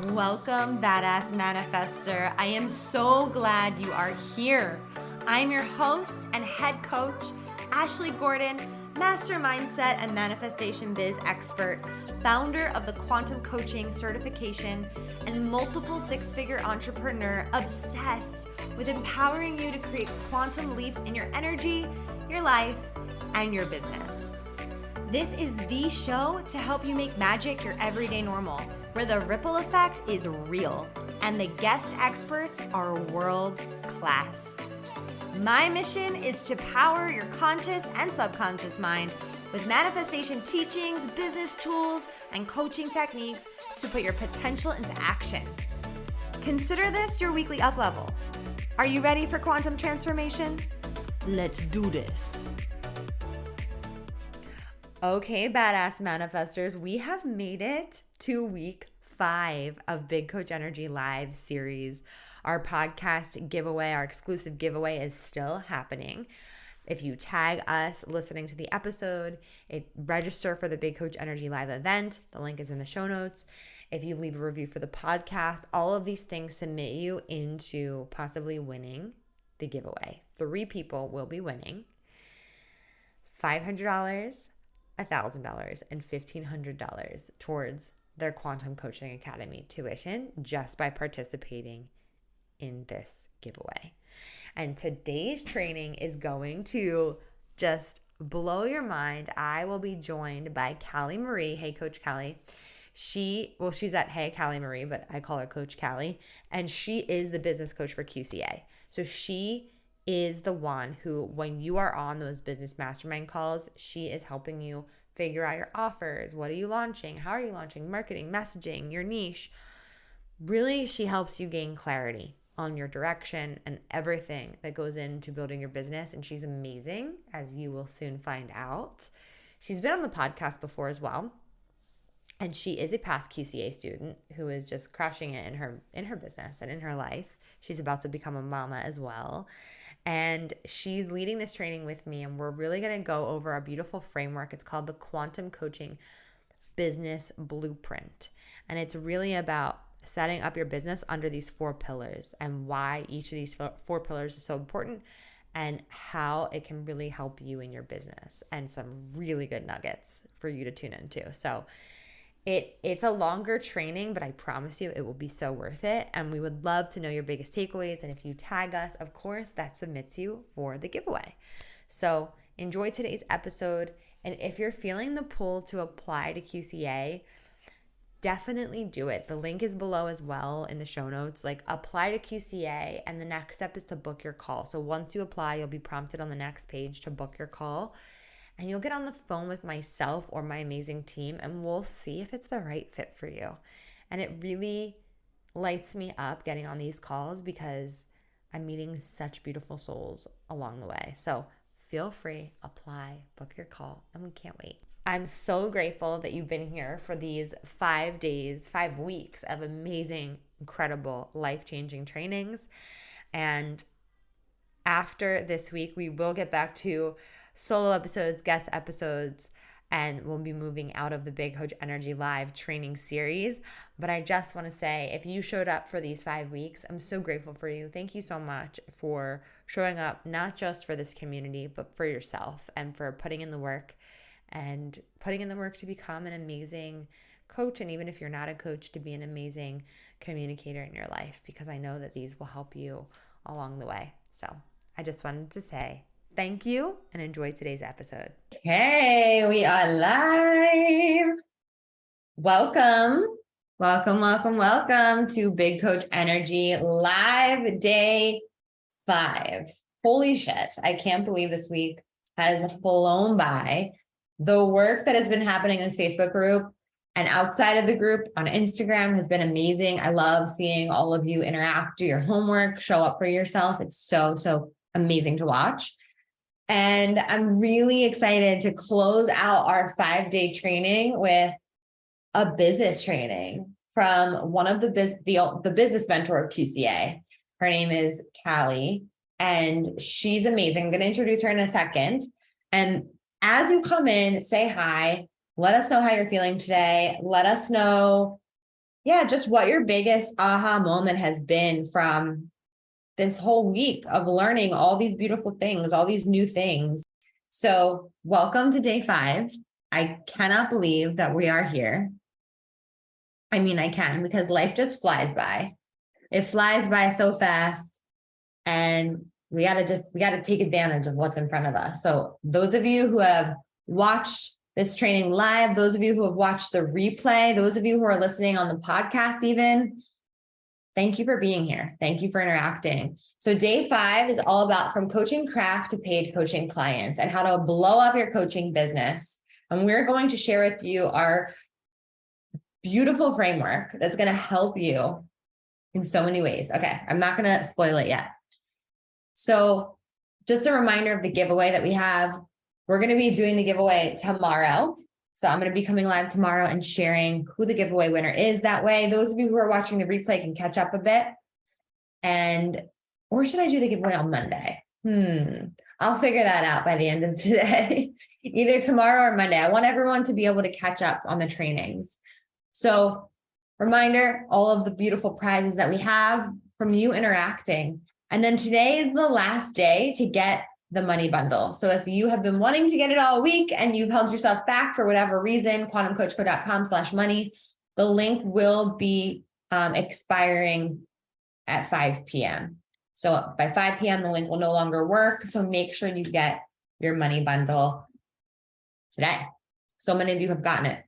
Welcome, Badass Manifester. I am so glad you are here. I'm your host and head coach, Ashley Gordon, master mindset and manifestation biz expert, founder of the quantum coaching certification, and multiple six-figure entrepreneur obsessed with empowering you to create quantum leaps in your energy, your life, and your business. This is the show to help you make magic your everyday normal, where the ripple effect is real and the guest experts are world class. My mission is to power your conscious and subconscious mind with manifestation teachings, business tools, and coaching techniques to put your potential into action. Consider this your weekly up level. Are you ready for quantum transformation? Let's do this. Okay, badass manifestors, we have made it to week 5 of Big Coach Energy Live series. Our podcast giveaway, our exclusive giveaway is still happening. If you tag us listening to the episode, register for the Big Coach Energy Live event. The link is in the show notes. If you leave a review for the podcast, all of these things submit you into possibly winning the giveaway. 3 people will be winning $500, $1,000, and $1,500 towards their Quantum Coaching Academy tuition just by participating in this giveaway. And today's training is going to just blow your mind. I will be joined by Callie Marie. Hey, Coach Callie. She's at Hey Callie Marie, but I call her Coach Callie. And she is the business coach for QCA. So she is the one who, when you are on those business mastermind calls, she is helping you figure out your offers. What are you launching? How are you launching? Marketing, messaging, your niche. Really, she helps you gain clarity on your direction and everything that goes into building your business. And she's amazing, as you will soon find out. She's been on the podcast before as well. And she is a past QCA student who is just crushing it in her business and in her life. She's about to become a mama as well. And she's leading this training with me, and we're really going to go over a beautiful framework. It's called the Quantum Coaching Business Blueprint. And it's really about setting up your business under these 4 pillars and why each of these 4 pillars is so important and how it can really help you in your business, and some really good nuggets for you to tune into. So it's a longer training, but I promise you it will be so worth it. And we would love to know your biggest takeaways. And if you tag us, of course, that submits you for the giveaway. So enjoy today's episode. And if you're feeling the pull to apply to QCA, definitely do it. The link is below as well in the show notes. Like, apply to QCA, and the next step is to book your call. So once you apply, you'll be prompted on the next page to book your call. And you'll get on the phone with myself or my amazing team, and we'll see if it's the right fit for you. And it really lights me up getting on these calls because I'm meeting such beautiful souls along the way. So feel free, apply, book your call, and we can't wait. I'm so grateful that you've been here for these 5 days, 5 weeks of amazing, incredible, life-changing trainings. And after this week, we will get back to solo episodes, guest episodes, and we'll be moving out of the Big Coach Energy Live training series. But I just want to say, if you showed up for these 5 weeks, I'm so grateful for you. Thank you so much for showing up, not just for this community, but for yourself, and for putting in the work to become an amazing coach. And even if you're not a coach, to be an amazing communicator in your life, because I know that these will help you along the way. So I just wanted to say thank you and enjoy today's episode. Okay, we are live. Welcome to Big Coach Energy Live Day 5. Holy shit, I can't believe this week has flown by. The work that has been happening in this Facebook group and outside of the group on Instagram has been amazing. I love seeing all of you interact, do your homework, show up for yourself. It's so amazing to watch. And I'm really excited to close out our 5-day training with a business training from one of the business mentor of QCA. Her name is Callie, and she's amazing. I'm going to introduce her in a second. And as you come in, say hi. Let us know how you're feeling today. Let us know yeah, just what your biggest aha moment has been from this whole week of learning all these beautiful things, all these new things. So, welcome to day 5. I cannot believe that we are here. I mean, I can because life just flies by. It flies by so fast, and we got to take advantage of what's in front of us. So, those of you who have watched this training live, those of you who have watched the replay, those of you who are listening on the podcast, even, thank you for being here. Thank you for interacting. So day 5 is all about from coaching craft to paid coaching clients and how to blow up your coaching business. And we're going to share with you our beautiful framework that's going to help you in so many ways. Okay, I'm not going to spoil it yet. So just a reminder of the giveaway that we have. We're going to be doing the giveaway tomorrow. So I'm going to be coming live tomorrow and sharing who the giveaway winner is. That way, those of you who are watching the replay can catch up a bit. Or should I do the giveaway on Monday? I'll figure that out by the end of today, either tomorrow or Monday. I want everyone to be able to catch up on the trainings. So reminder, all of the beautiful prizes that we have from you interacting. And then today is the last day to get the money bundle. So if you have been wanting to get it all week and you've held yourself back for whatever reason, quantumcoachco.com/money, the link will be expiring at 5 p.m. So by 5 p.m., the link will no longer work. So make sure you get your money bundle today. So many of you have gotten it.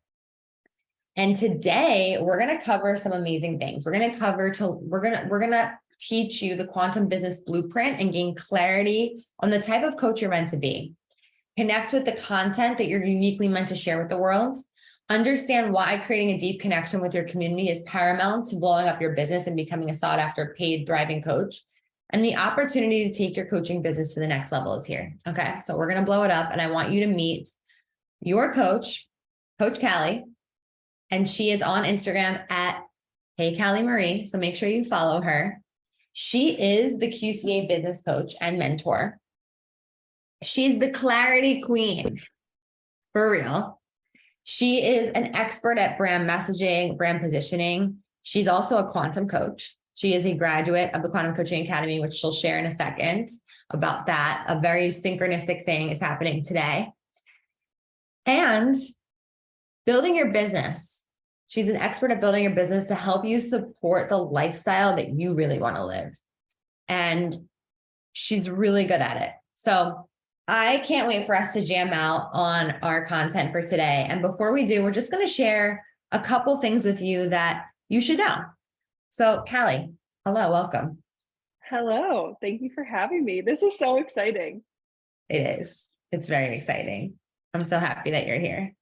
And today we're going to cover some amazing things. We're going to teach you the quantum business blueprint and gain clarity on the type of coach you're meant to be. Connect with the content that you're uniquely meant to share with the world. Understand why creating a deep connection with your community is paramount to blowing up your business and becoming a sought after paid thriving coach. And the opportunity to take your coaching business to the next level is here. Okay, so we're going to blow it up, and I want you to meet your coach, Coach Callie, and she is on Instagram at Hey Callie Marie. So make sure you follow her. She is the QCA business coach and mentor. She's the clarity queen, for real. She is an expert at brand messaging, brand positioning. She's also a quantum coach. She is a graduate of the Quantum Coaching Academy, which she'll share in a second about that. A very synchronistic thing is happening today. And building your business. She's an expert at building your business to help you support the lifestyle that you really want to live. And she's really good at it. So I can't wait for us to jam out on our content for today. And before we do, we're just going to share a couple things with you that you should know. So Callie, hello, welcome. Hello, thank you for having me. This is so exciting. It is. It's very exciting. I'm so happy that you're here.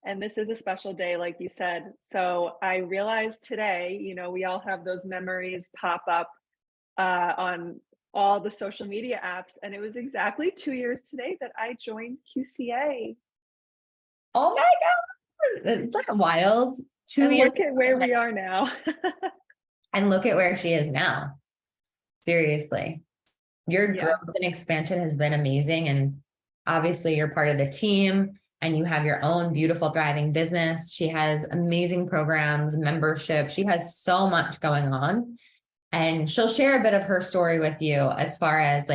And this is a special day, like you said. So I realized today, we all have those memories pop up on all the social media apps. And it was exactly 2 years today that I joined QCA. Oh my God. Isn't that wild? 2 And years. look at where we are now. And look at where she is now. Seriously. Your Yeah. growth and expansion has been amazing. And obviously you're part of the team and you have your own beautiful, thriving business. She has amazing programs, membership. She has so much going on. And she'll share a bit of her story with you as far as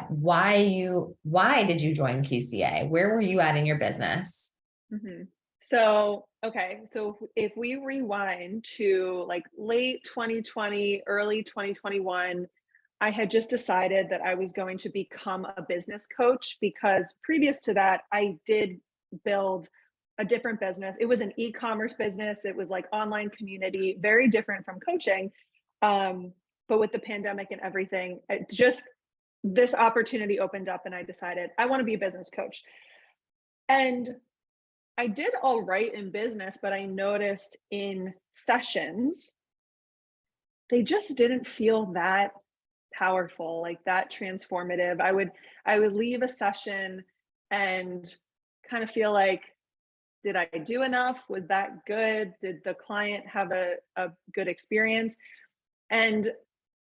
why did you join QCA? Where were you at in your business? Mm-hmm. So if we rewind to like late 2020, early 2021, I had just decided that I was going to become a business coach because previous to that, I did build a different business. It was an e-commerce business. It was like online community, very different from coaching. But with the pandemic and everything, this opportunity opened up and I decided I want to be a business coach. And I did all right in business, but I noticed in sessions, they just didn't feel that powerful, like that transformative. I would leave a session and kind of feel like, did I do enough? Was that good? Did the client have a good experience? And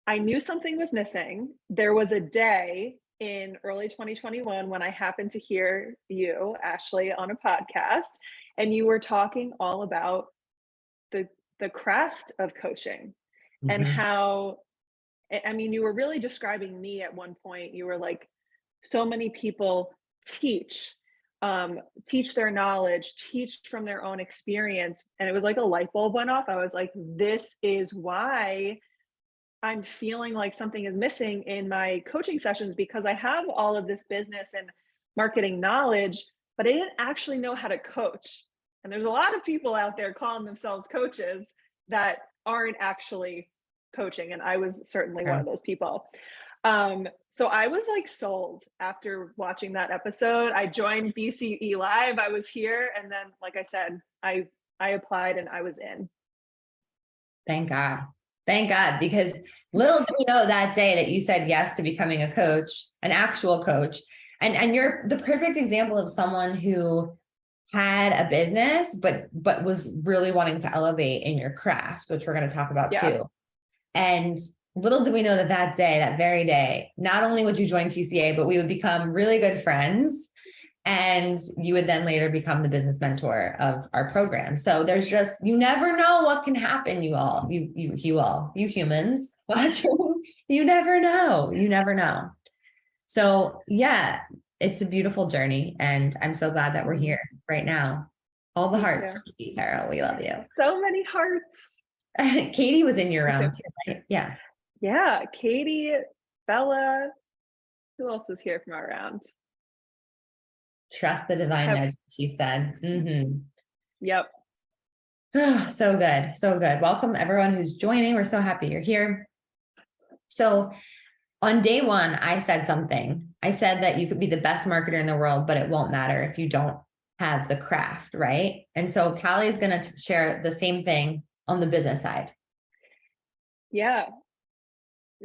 I knew something was missing. There was a day in early 2021 when I happened to hear you, Ashley, on a podcast, and you were talking all about the craft of coaching and Mhm. how, I mean, you were really describing me at one point. You were like, so many people teach, teach their knowledge, teach from their own experience. And it was like a light bulb went off. I was like, this is why I'm feeling like something is missing in my coaching sessions, because I have all of this business and marketing knowledge, but I didn't actually know how to coach. And there's a lot of people out there calling themselves coaches that aren't actually coaching. And I was certainly one Sure. of those people. So I was like sold after watching that episode. I joined BCE Live. I was here. And then, like I said, I applied and I was in. Thank God. Thank God, because little did we know that day that you said yes to becoming a coach, an actual coach. And you're the perfect example of someone who had a business, but was really wanting to elevate in your craft, which we're going to talk about Yeah. too. And little did we know that that day, that very day, not only would you join QCA, but we would become really good friends. And you would then later become the business mentor of our program. So there's just, you never know what can happen, you all, you humans watching, you never know. You never know. So yeah, it's a beautiful journey. And I'm so glad that we're here right now. All the Me hearts too. from you, Carol. We love you. So many hearts. Katie was in your Me too. round too, right? Yeah. Yeah, Katie, Bella, who else was here from our round? Trust the divine Have nudge, she said. Yep. So good. So good. Welcome everyone who's joining. We're so happy you're here. So on day one, I said something. I said that you could be the best marketer in the world, but it won't matter if you don't have the craft, right? And so Callie is going to share the same thing on the business side. Yeah,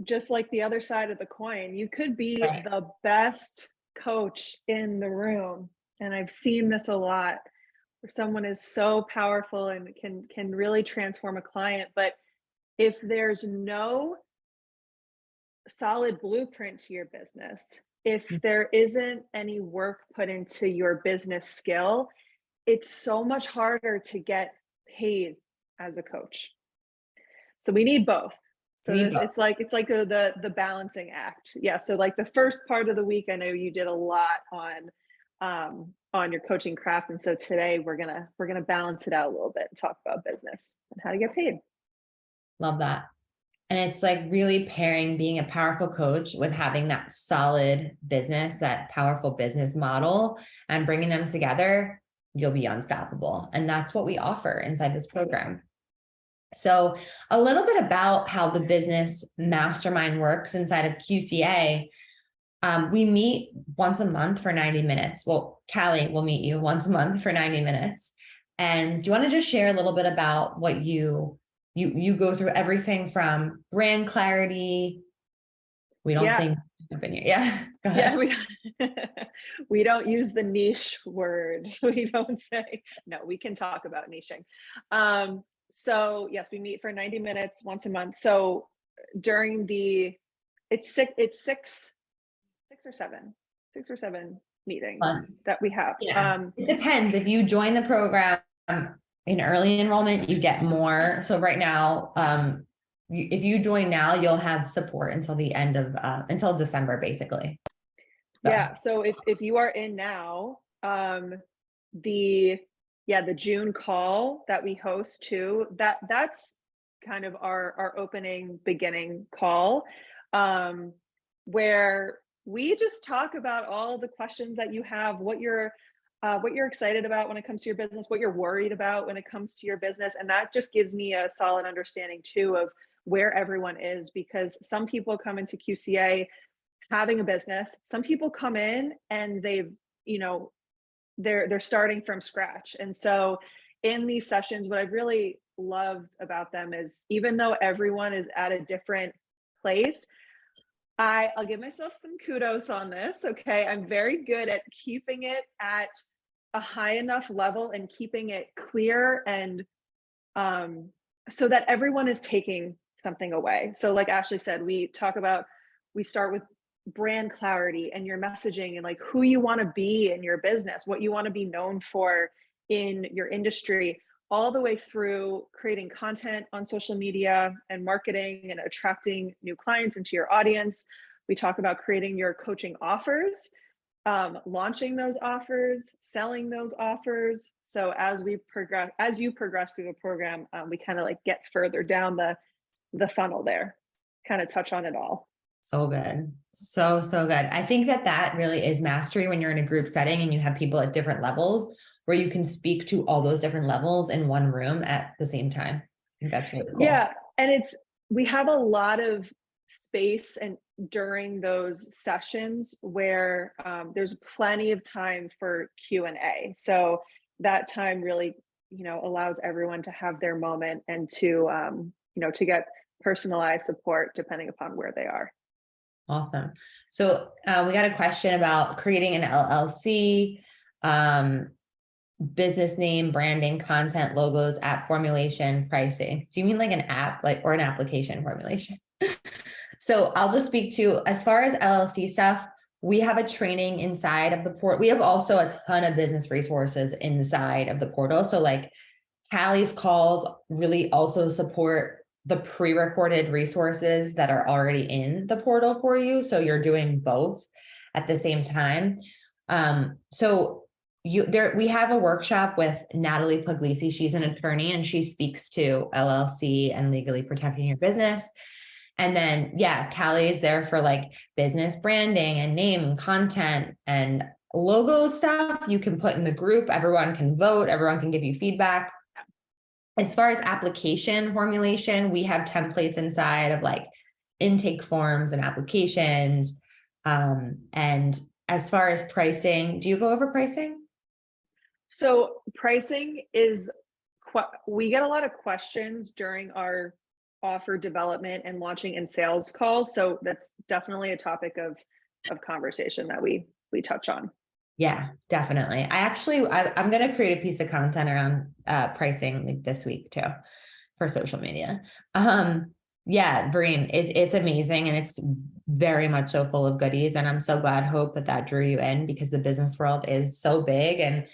just like the other side of the coin. You could be Right. the best coach in the room. And I've seen this a lot where someone is so powerful and can really transform a client, but if there's no solid blueprint to your business, if there isn't any work put into your business skill, it's so much harder to get paid as a coach. So we need both. So We need this, both. it's like the balancing act. Yeah. So like the first part of the week, I know you did a lot on your coaching craft, and so today we're gonna balance it out a little bit and talk about business and how to get paid. Love that. And it's like really pairing being a powerful coach with having that solid business, that powerful business model, and bringing them together, you'll be unstoppable. And that's what we offer inside this program. So a little bit about how the business mastermind works inside of QCA. We meet once a month for 90 minutes. Well, Callie will meet you once a month for 90 minutes. And do you want to just share a little bit about what you go through everything from brand clarity? We don't Yeah. say up in here. Yeah, go Yeah, ahead. we don't use the niche word. We don't say no. We can talk about niching. So yes, we meet for 90 minutes once a month. So during the it's six or seven meetings Fun. that we have. Yeah, it depends. If you join the program in early enrollment, you get more. So right now, if you join now, you'll have support until the end of until December, basically. So Yeah. So if you are in now, the the June call that we host too, that's kind of our opening beginning call, where we just talk about all the questions that you have, what you're excited about when it comes to your business, what you're worried about when it comes to your business, and that just gives me a solid understanding too of where everyone is, because some people come into QCA having a business. Some people come in and they've, you know, they're starting from scratch. And so in these sessions, what I've really loved about them is even though everyone is at a different place, I'll give myself some kudos on this. Okay. I'm very good at keeping it at a high enough level and keeping it clear and so that everyone is taking something away. So like Ashley said, we start with brand clarity and your messaging and like who you want to be in your business, what you want to be known for in your industry. all the way through creating content on social media and marketing and attracting new clients into your audience. We talk about creating your coaching offers, launching those offers, selling those offers. So as you progress through the program, we kind of like get further down the funnel there, kind of touch on it all. So good. So good. I think that really is mastery when you're in a group setting and you have people at different levels where you can speak to all those different levels in one room at the same time. I think that's really cool. Yeah. And we have a lot of space and during those sessions where there's plenty of time for Q&A. So that time really, allows everyone to have their moment and to, to get personalized support depending upon where they are. Awesome. So we got a question about creating an LLC, business name, branding, content, logos, app formulation, pricing. Do you mean like an app, or an application formulation? So I'll just speak to, as far as LLC stuff, we have a training inside of the portal. We have also a ton of business resources inside of the portal. So like Callie's calls really also support the pre-recorded resources that are already in the portal for you. So you're doing both at the same time. We have a workshop with Natalie Puglisi. She's an attorney and she speaks to LLC and legally protecting your business. And then, Callie is there for like business branding and name and content and logo stuff you can put in the group. Everyone can vote. Everyone can give you feedback. As far as application formulation, we have templates inside of like intake forms and applications. And as far as pricing, do you go over pricing? So pricing is, we get a lot of questions during our offer development and launching and sales calls. So that's definitely a topic of conversation that we touch on. Yeah, definitely. I'm going to create a piece of content around pricing like this week too for social media. Breen, it's amazing. And it's very much so full of goodies. And I'm so glad, Hope, that drew you in because the business world is so big. And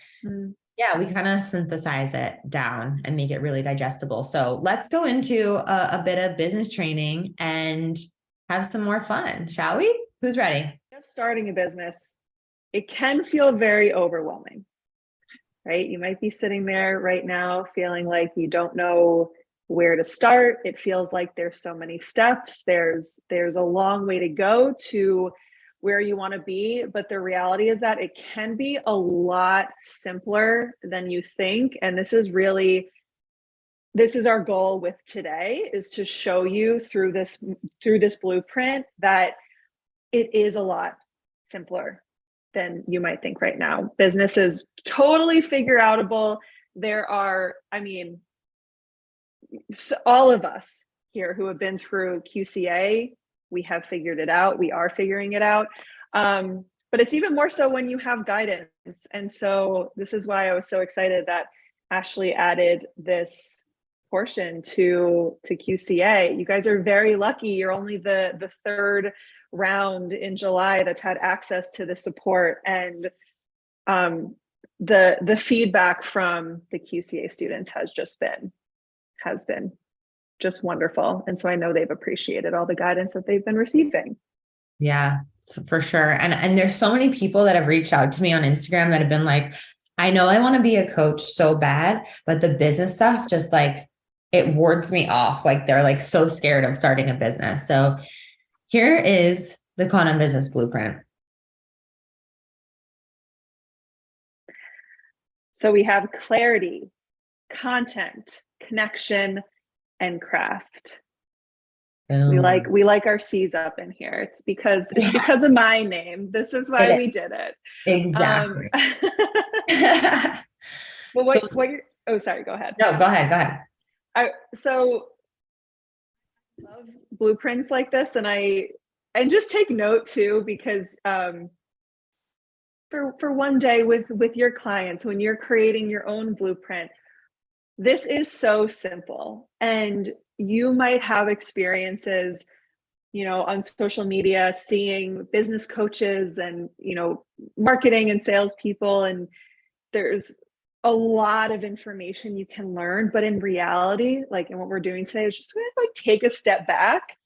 we kind of synthesize it down and make it really digestible. So let's go into a bit of business training and have some more fun, shall we? Who's ready? Starting a business, it can feel very overwhelming, right? You might be sitting there right now feeling like you don't know where to start. It feels like there's so many steps. There's a long way to go to where you want to be. But the reality is that it can be a lot simpler than you think. And this is our goal with today, is to show you through this blueprint that it is a lot simpler than you might think right now. Business is totally figure outable. There are, all of us here who have been through QCA, we have figured it out. We are figuring it out. But it's even more so when you have guidance. And so this is why I was so excited that Ashley added this portion to QCA. You guys are very lucky. You're only the third round in July that's had access to the support, and the feedback from the QCA students has been just wonderful. And so I know they've appreciated all the guidance that they've been receiving. Yeah, for sure. And there's so many people that have reached out to me on Instagram that have been like, I know I want to be a coach so bad, but the business stuff just like, it wards me off. Like they're like so scared of starting a business. So here is the Quantum Business Blueprint. So we have clarity, content, connection, and craft. We like our C's up in here. It's because of my name. This is why we did it. Exactly. Well, sorry, go ahead. No, go ahead. So I love blueprints like this, and just take note too, because for one day with your clients, when you're creating your own blueprint, this is so simple. And you might have experiences, on social media, seeing business coaches and, marketing and salespeople, and there's a lot of information you can learn, but in reality, like in what we're doing today is just going to like take a step back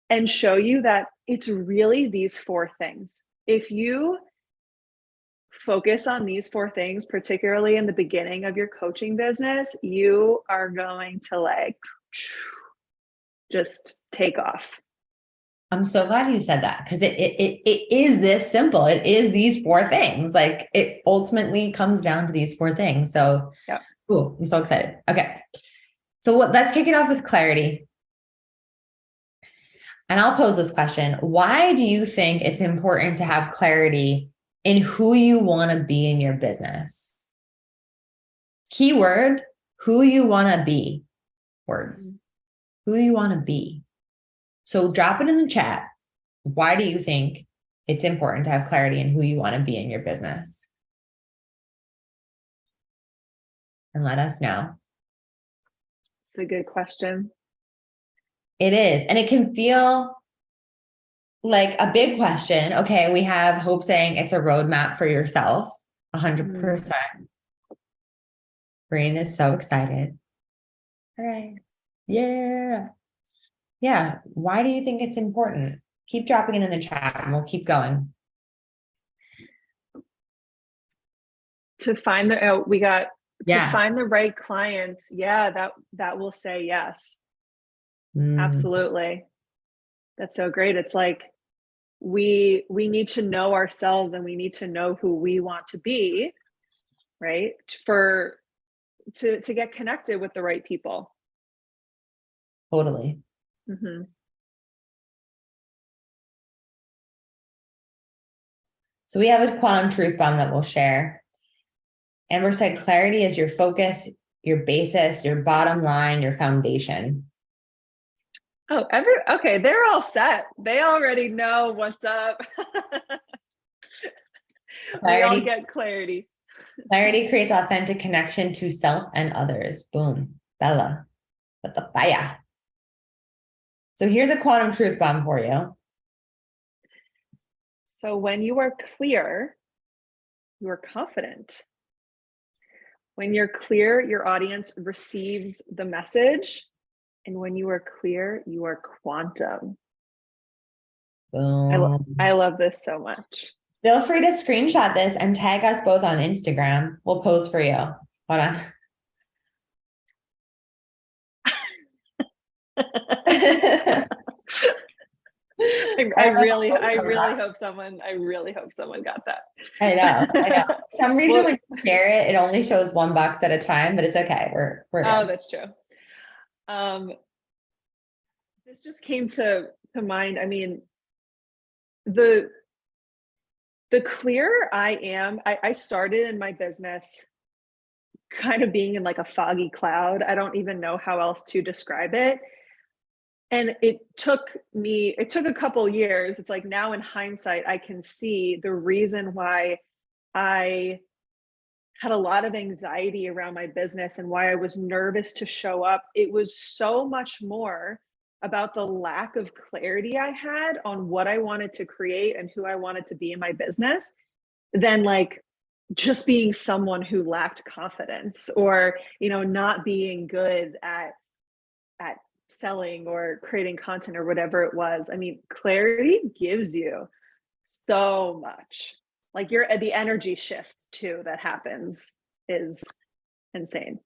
and show you that it's really these four things. If you focus on these four things, particularly in the beginning of your coaching business, you are going to like just take off. I'm so glad you said that, because it is this simple. It is these four things. Like it ultimately comes down to these four things. So yeah, cool. I'm so excited. Okay. So let's kick it off with clarity. And I'll pose this question. Why do you think it's important to have clarity in who you want to be in your business? Keyword, who you want to be. Words. Who you want to be. So drop it in the chat. Why do you think it's important to have clarity in who you want to be in your business? And let us know. It's a good question. It is. And it can feel like a big question. Okay, we have Hope saying it's a roadmap for yourself. 100%. Brain is so excited. All right. Yeah. Yeah. Why do you think it's important? Keep dropping it in the chat and we'll keep going. To find the find the right clients. Yeah, that will say yes. Absolutely. That's so great. It's like we need to know ourselves and we need to know who we want to be, right? To get connected with the right people. Totally. So we have a quantum truth bomb that we'll share. Amber said clarity is your focus, your basis, your bottom line, your foundation. Oh, okay, they're all set. They already know what's up. We all get clarity. Clarity creates authentic connection to self and others. Boom. Bella. But the fire. So here's a quantum truth bomb for you. So when you are clear, you are confident. When you're clear, your audience receives the message. And when you are clear, you are quantum. Boom. I love this so much. Feel free to screenshot this and tag us both on Instagram. We'll post for you. Hold on. I really hope someone got that. I know. For some reason, when you share it, it only shows $1 at a time, but it's okay. We're good. Oh, that's true. This just came to mind. I mean, the clearer I am, I started in my business kind of being in like a foggy cloud. I don't even know how else to describe it. And it took a couple years. It's like now in hindsight, I can see the reason why I had a lot of anxiety around my business and why I was nervous to show up. It was so much more about the lack of clarity I had on what I wanted to create and who I wanted to be in my business than like just being someone who lacked confidence or, not being good at selling or creating content or whatever it was. I mean, clarity gives you so much. Like the energy shift too that happens is insane.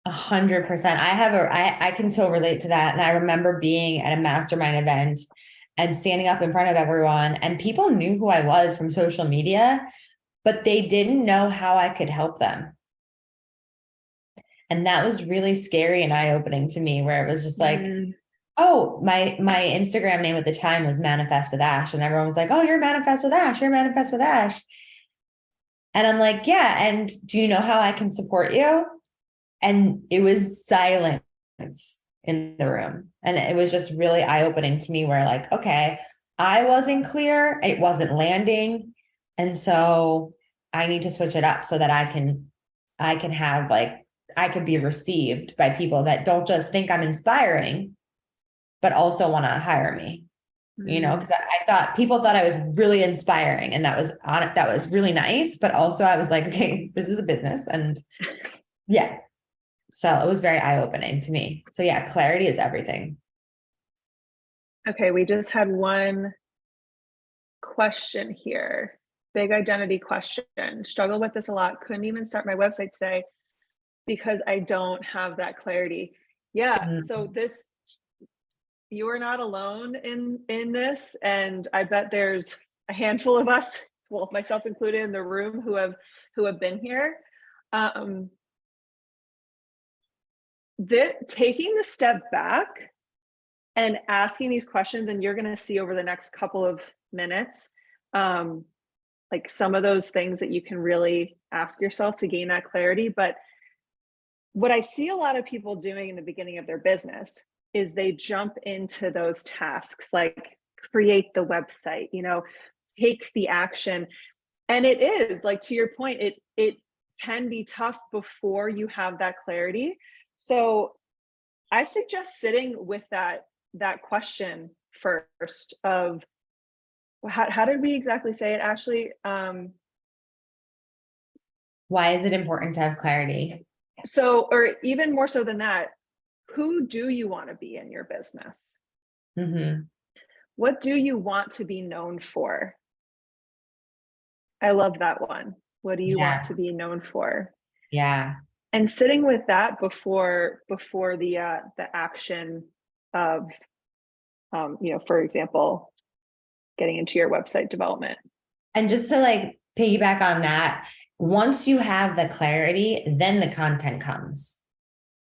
100%. I can so relate to that. And I remember being at a mastermind event and standing up in front of everyone, and people knew who I was from social media, but they didn't know how I could help them. And that was really scary and eye-opening to me, where it was just like, oh, my Instagram name at the time was Manifest with Ash. And everyone was like, oh, you're Manifest with Ash. You're Manifest with Ash. And I'm like, yeah. And do you know how I can support you? And it was silence in the room. And it was just really eye-opening to me, where like, okay, I wasn't clear. It wasn't landing. And so I need to switch it up so that I can have like, I could be received by people that don't just think I'm inspiring, but also want to hire me. Because I thought people thought I was really inspiring, and that was really nice. But also I was like, okay, this is a business, and yeah. So it was very eye-opening to me. So yeah, clarity is everything. Okay, we just had one question here. Big identity question. Struggle with this a lot. Couldn't even start my website today because I don't have that clarity. Yeah. So you are not alone in this, and I bet there's a handful of us, well, myself included, in the room who have been here. Taking the step back and asking these questions, and you're going to see over the next couple of minutes, like some of those things that you can really ask yourself to gain that clarity. But what I see a lot of people doing in the beginning of their business is they jump into those tasks, like create the website, take the action. And it is, like, to your point, it can be tough before you have that clarity. So I suggest sitting with that question first of, how did we exactly say it, Ashley? Why is it important to have clarity? So, or even more so than that, who do you want to be in your business? Mm-hmm. What do you want to be known for? I love that one. What do you want to be known for? Yeah. And sitting with that before the action of, for example, getting into your website development. And just to like piggyback on that, once you have the clarity, then the content comes,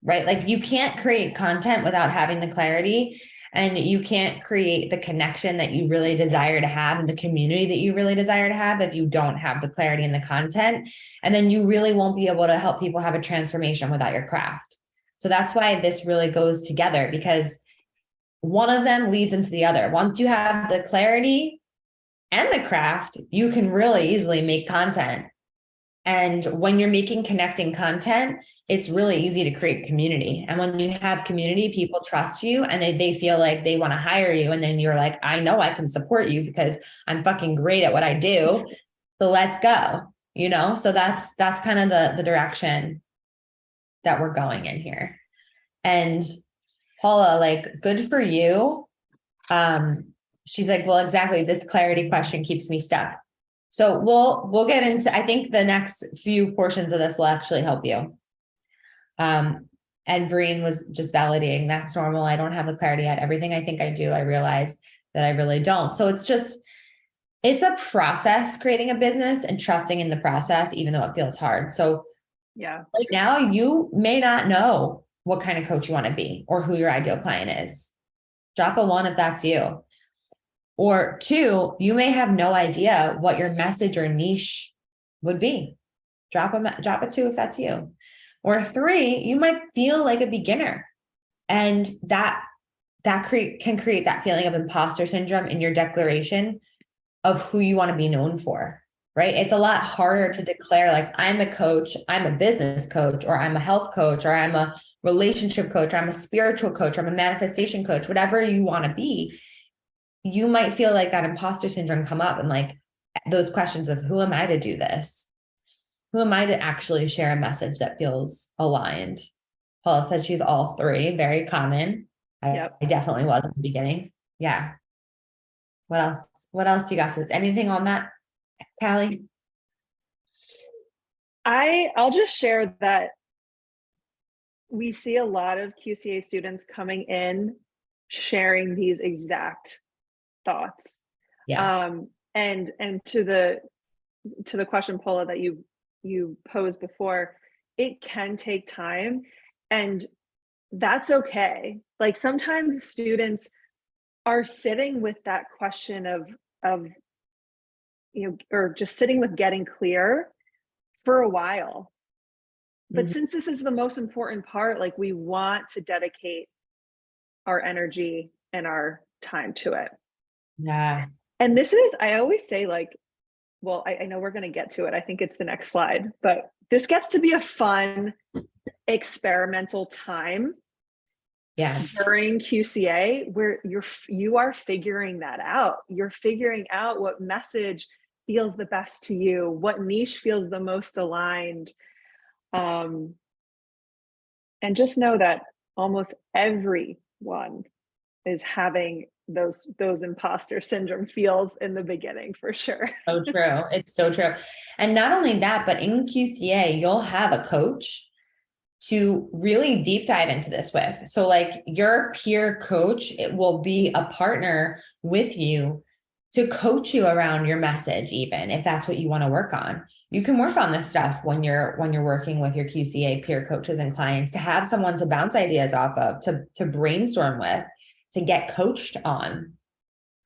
right? Like you can't create content without having the clarity, and you can't create the connection that you really desire to have and the community that you really desire to have if you don't have the clarity in the content. And then you really won't be able to help people have a transformation without your craft. So that's why this really goes together, because one of them leads into the other. Once you have the clarity and the craft, you can really easily make content. And when you're making connecting content, it's really easy to create community. And when you have community, people trust you and they feel like they want to hire you. And then you're like, I know I can support you because I'm fucking great at what I do. So let's go, So that's kind of the direction that we're going in here. And Paula, like, good for you. She's like, well, exactly. This clarity question keeps me stuck. So we'll get into, I think the next few portions of this will actually help you. And Vereen was just validating that's normal. I don't have the clarity yet. Everything I think I do, I realize that I really don't. So it's a process creating a business and trusting in the process, even though it feels hard. So yeah, right now you may not know what kind of coach you want to be or who your ideal client is. Drop a 1 if that's you. Or 2, you may have no idea what your message or niche would be. Drop a 2 if that's you. Or 3, you might feel like a beginner, and that can create that feeling of imposter syndrome in your declaration of who you want to be known for, right? It's a lot harder to declare like, I'm a coach, I'm a business coach, or I'm a health coach, or I'm a relationship coach, or I'm a spiritual coach, or I'm a manifestation coach, whatever you want to be. You might feel like that imposter syndrome come up, and like those questions of, who am I to do this? Who am I to actually share a message that feels aligned? Paula said she's all 3, very common. I definitely was at the beginning. Yeah. What else? What else you got? Anything on that, Callie? I'll just share that we see a lot of QCA students coming in sharing these exact thoughts. Yeah. And to the question, Paula, that you posed before, it can take time, and that's okay. Like sometimes students are sitting with that question of or just sitting with getting clear for a while. But since this is the most important part, like we want to dedicate our energy and our time to it. Yeah. And this is, I always say, like, well, I know we're going to get to it. I think it's the next slide, but this gets to be a fun experimental time Yeah. during QCA, where you are figuring that out. You're figuring out what message feels the best to you, what niche feels the most aligned. And just know that almost everyone is having those imposter syndrome feels in the beginning, for sure. So true. It's so true. And not only that, but in QCA, you'll have a coach to really deep dive into this with. So like your peer coach, it will be a partner with you to coach you around your message, even if that's what you want to work on. You can work on this stuff when you're working with your QCA peer coaches and clients, to have someone to bounce ideas off of, to brainstorm with, to get coached on.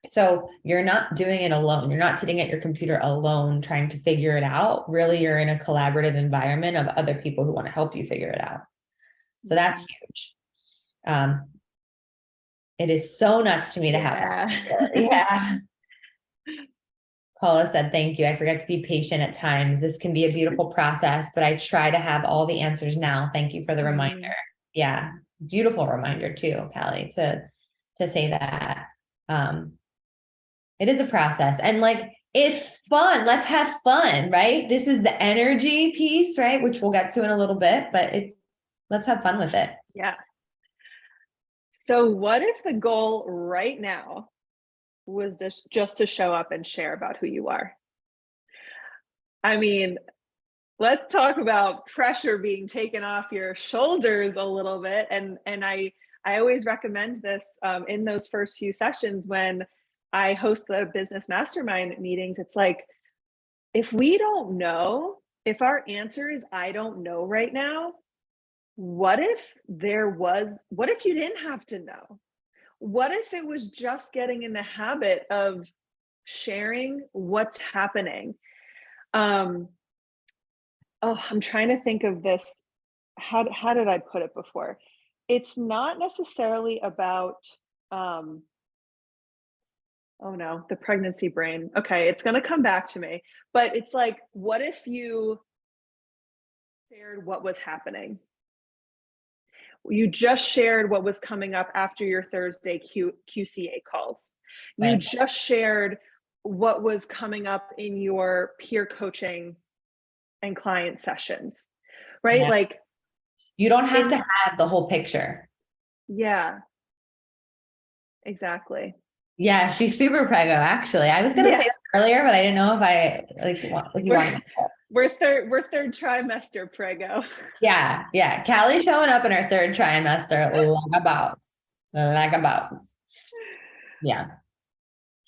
So you're not doing it alone. You're not sitting at your computer alone trying to figure it out. Really, you're in a collaborative environment of other people who want to help you figure it out. So that's huge. It is so nuts to me to have that. Yeah. Paula said, thank you. I forget to be patient at times. This can be a beautiful process, but I try to have all the answers now. Thank you for the reminder. Yeah. Beautiful reminder too, Callie, to say that. It is a process, and like, it's fun. Let's have fun, right? This is the energy piece, right? Which we'll get to in a little bit, but let's have fun with it. Yeah. So what if the goal right now was just to show up and share about who you are? I mean, let's talk about pressure being taken off your shoulders a little bit. And I always recommend this in those first few sessions when I host the business mastermind meetings. It's like, if we don't know, if our answer is I don't know right now, what if you didn't have to know? What if it was just getting in the habit of sharing what's happening? I'm trying to think of this. How did I put it before? It's not necessarily about, oh no, the pregnancy brain. Okay, it's going to come back to me. But it's like, what if you shared what was happening? You just shared what was coming up after your Thursday QCA calls. You Right. just shared what was coming up in your peer coaching and client sessions, right? Yeah. Like, You don't have to have the whole picture. Yeah, exactly. Yeah, she's super preggo, actually. I was gonna say that earlier, but I didn't know if I like if you want. We're third trimester prego. Yeah, yeah. Callie's showing up in her third trimester like a bounce. Yeah,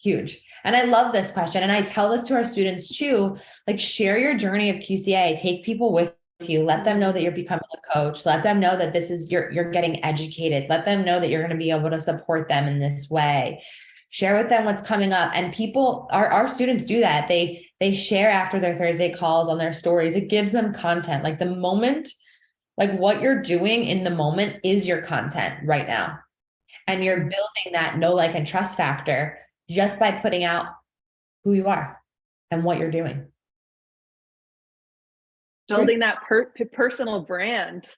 huge. And I love this question. And I tell this to our students too, like, share your journey of QCA, take people with you, let them know that you're becoming a coach, let them know that this is you're getting educated, let them know that you're going to be able to support them in this way. Share with them what's coming up. And people, our students do that. They share after their Thursday calls on their stories. It gives them content. Like the moment, like what you're doing in the moment is your content right now. And you're building that know, like, and trust factor just by putting out who you are and what you're doing. Building that personal brand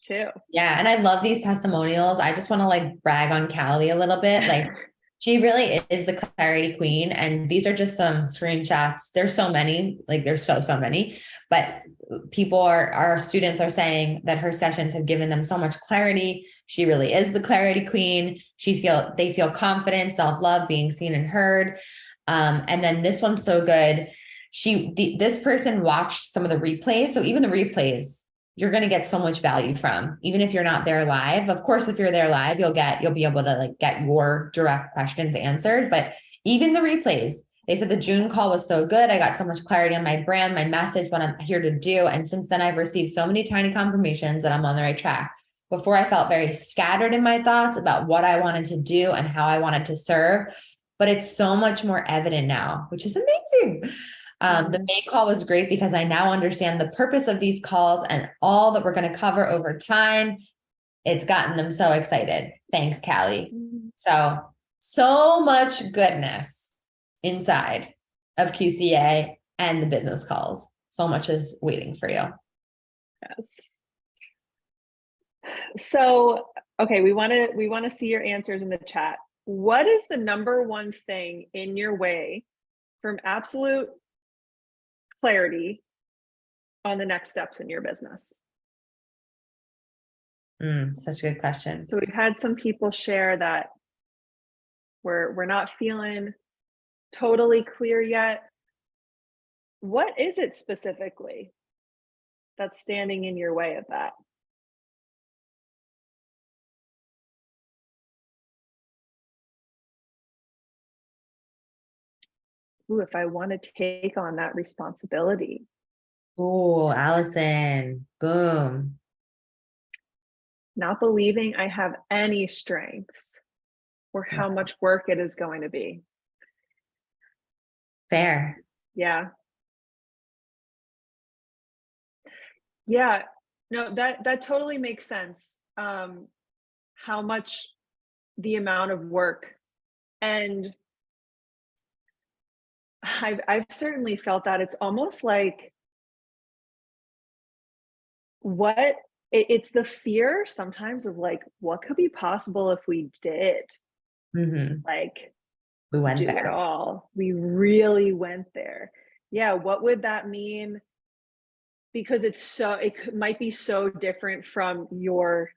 too. Yeah. And I love these testimonials. I just want to like brag on Callie a little bit. Like, she really is the clarity queen. And these are just some screenshots. There's so many, like there's so many, but our students are saying that her sessions have given them so much clarity. She really is the clarity queen. They feel confident, self-love, being seen and heard. And then this one's so good. This person watched some of the replays. So even the replays, you're going to get so much value from, even if you're not there live. Of course, if you're there live, you'll be able to like get your direct questions answered. But even the replays, they said the June call was so good. I got so much clarity on my brand, my message, what I'm here to do. And since then, I've received so many tiny confirmations that I'm on the right track. Before, I felt very scattered in my thoughts about what I wanted to do and how I wanted to serve. But it's so much more evident now, which is amazing. The May call was great because I now understand the purpose of these calls and all that we're going to cover over time. It's gotten them so excited. Thanks, Callie. So much goodness inside of QCA and the business calls. So much is waiting for you. Yes. So, Okay, we want to see your answers in the chat. What is the number one thing in your way from absolute clarity on the next steps in your business? Such a good question. So we've had some people share that we're not feeling totally clear yet. What is it specifically that's standing in your way of that? Ooh, if I want to take on that responsibility. Oh, Allison, boom. Not believing I have any strengths or how much work it is going to be. Fair. Yeah. Yeah. No, that totally makes sense. How much the amount of work, and I've certainly felt that. It's almost like what it's the fear sometimes of like, what could be possible if we did like We went do it there. all? We really went there. Yeah, what would that mean? Because might be so different from your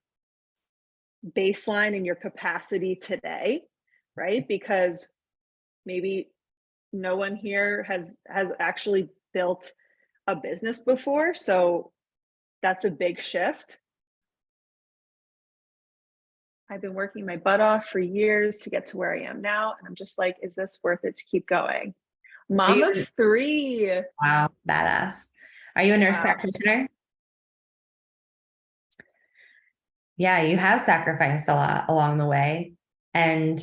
baseline and your capacity today, right? Because maybe no one here has actually built a business before, so that's a big shift. I've been working my butt off for years to get to where I am now, and I'm just like, is this worth it to keep going? Mom of three. Wow, badass. Are you a nurse Wow. practitioner? Yeah, you have sacrificed a lot along the way. And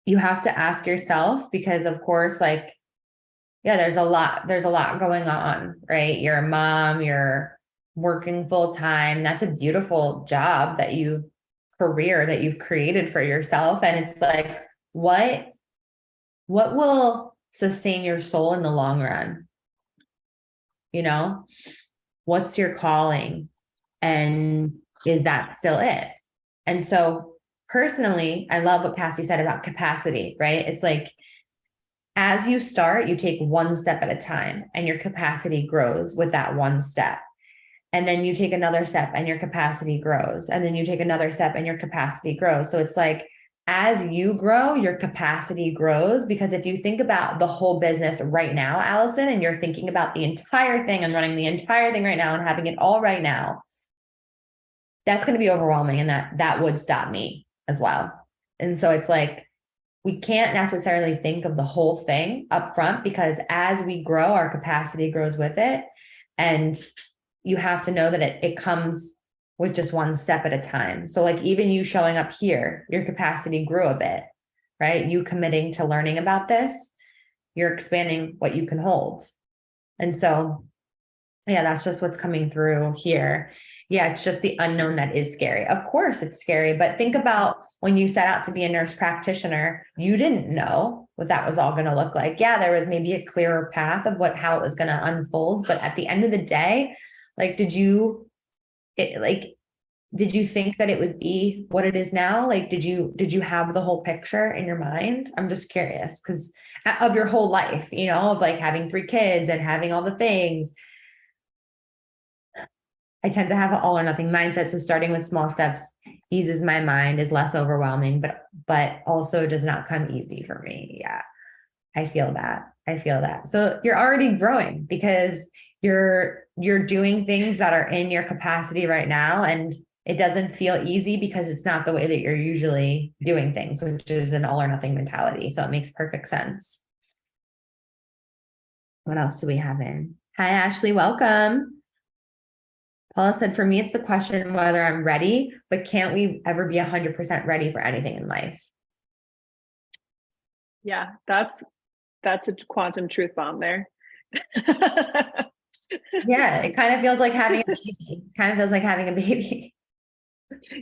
you have to ask yourself, because of course, like, yeah, there's a lot going on, right? You're a mom, you're working full time. That's a beautiful job career that you've created for yourself. And it's like, what will sustain your soul in the long run? You know, what's your calling? And is that still it? And so personally, I love what Cassie said about capacity, right? It's like, as you start, you take one step at a time and your capacity grows with that one step. And then you take another step and your capacity grows. And then you take another step and your capacity grows. So it's like, as you grow, your capacity grows. Because if you think about the whole business right now, Allison, and you're thinking about the entire thing and running the entire thing right now and having it all right now, that's going to be overwhelming. And that would stop me as well. And so it's like, we can't necessarily think of the whole thing up front, because as we grow, our capacity grows with it. And you have to know that it comes with just one step at a time. So like, even you showing up here, your capacity grew a bit, right? You committing to learning about this, you're expanding what you can hold. And so, yeah, that's just what's coming through here. Yeah, it's just the unknown that is scary. Of course it's scary, but think about when you set out to be a nurse practitioner, you didn't know what that was all going to look like. Yeah, there was maybe a clearer path of how it was going to unfold, but at the end of the day, like, did you think that it would be what it is now? Like, did you have the whole picture in your mind? I'm just curious, because of your whole life, of like having 3 kids and having all the things. I tend to have an all or nothing mindset. So starting with small steps eases my mind, is less overwhelming, but also does not come easy for me. Yeah. I feel that. So you're already growing because you're doing things that are in your capacity right now. And it doesn't feel easy because it's not the way that you're usually doing things, which is an all or nothing mentality. So it makes perfect sense. What else do we have in? Hi, Ashley. Welcome. Paula said, for me, it's the question whether I'm ready, but can't we ever be 100% ready for anything in life? Yeah, that's a quantum truth bomb there. Yeah, it kind of feels like having a baby.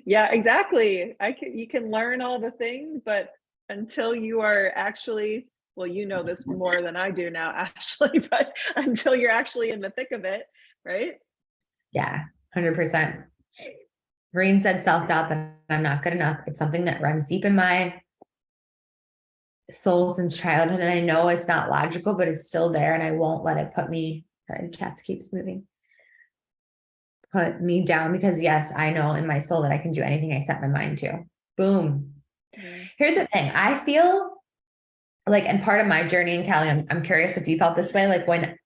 Yeah, exactly. You can learn all the things, but until you are actually, well, you know this more than I do now, Ashley, but until you're actually in the thick of it, right? Yeah, 100%. Green said self-doubt that I'm not good enough. It's something that runs deep in my soul since childhood. And I know it's not logical, but it's still there. And I won't let it put me, sorry, the chat keeps moving, put me down, because yes, I know in my soul that I can do anything I set my mind to. Boom. Mm. Here's the thing. I feel like, and part of my journey in Callie, I'm curious if you felt this way, like when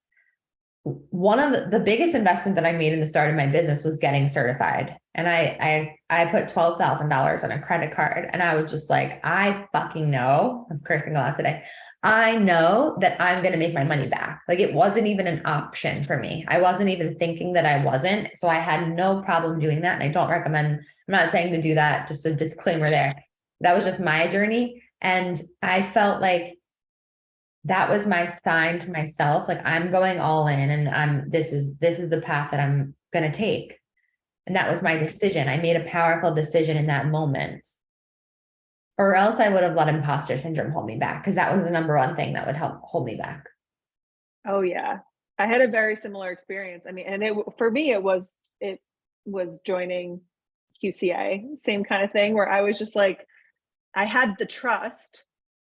one of the biggest investment that I made in the start of my business was getting certified. And I put $12,000 on a credit card, and I was just like, I fucking know, I'm cursing a lot today. I know that I'm going to make my money back. Like it wasn't even an option for me. I wasn't even thinking that I wasn't. So I had no problem doing that. And I don't recommend, I'm not saying to do that, just a disclaimer there. That was just my journey. And I felt like that was my sign to myself, like I'm going all in, and this is the path that I'm going to take. And that was my decision. I made a powerful decision in that moment, or else I would have let imposter syndrome hold me back, because that was the number one thing that would help hold me back. Oh yeah. I had a very similar experience. I mean, and for me, it was joining QCA, same kind of thing, where I was just like, I had the trust.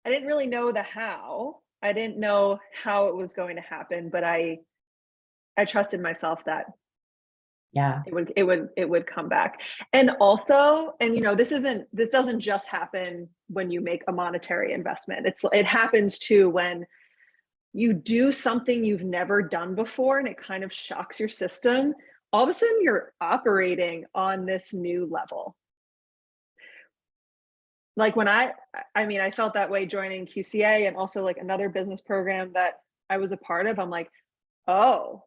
I didn't really know the how. I didn't know how it was going to happen, but I trusted myself that Yeah. it would come back. And also, and this doesn't just happen when you make a monetary investment. It happens too when you do something you've never done before and it kind of shocks your system. All of a sudden you're operating on this new level. Like when I mean, I felt that way joining QCA, and also like another business program that I was a part of. I'm like, oh,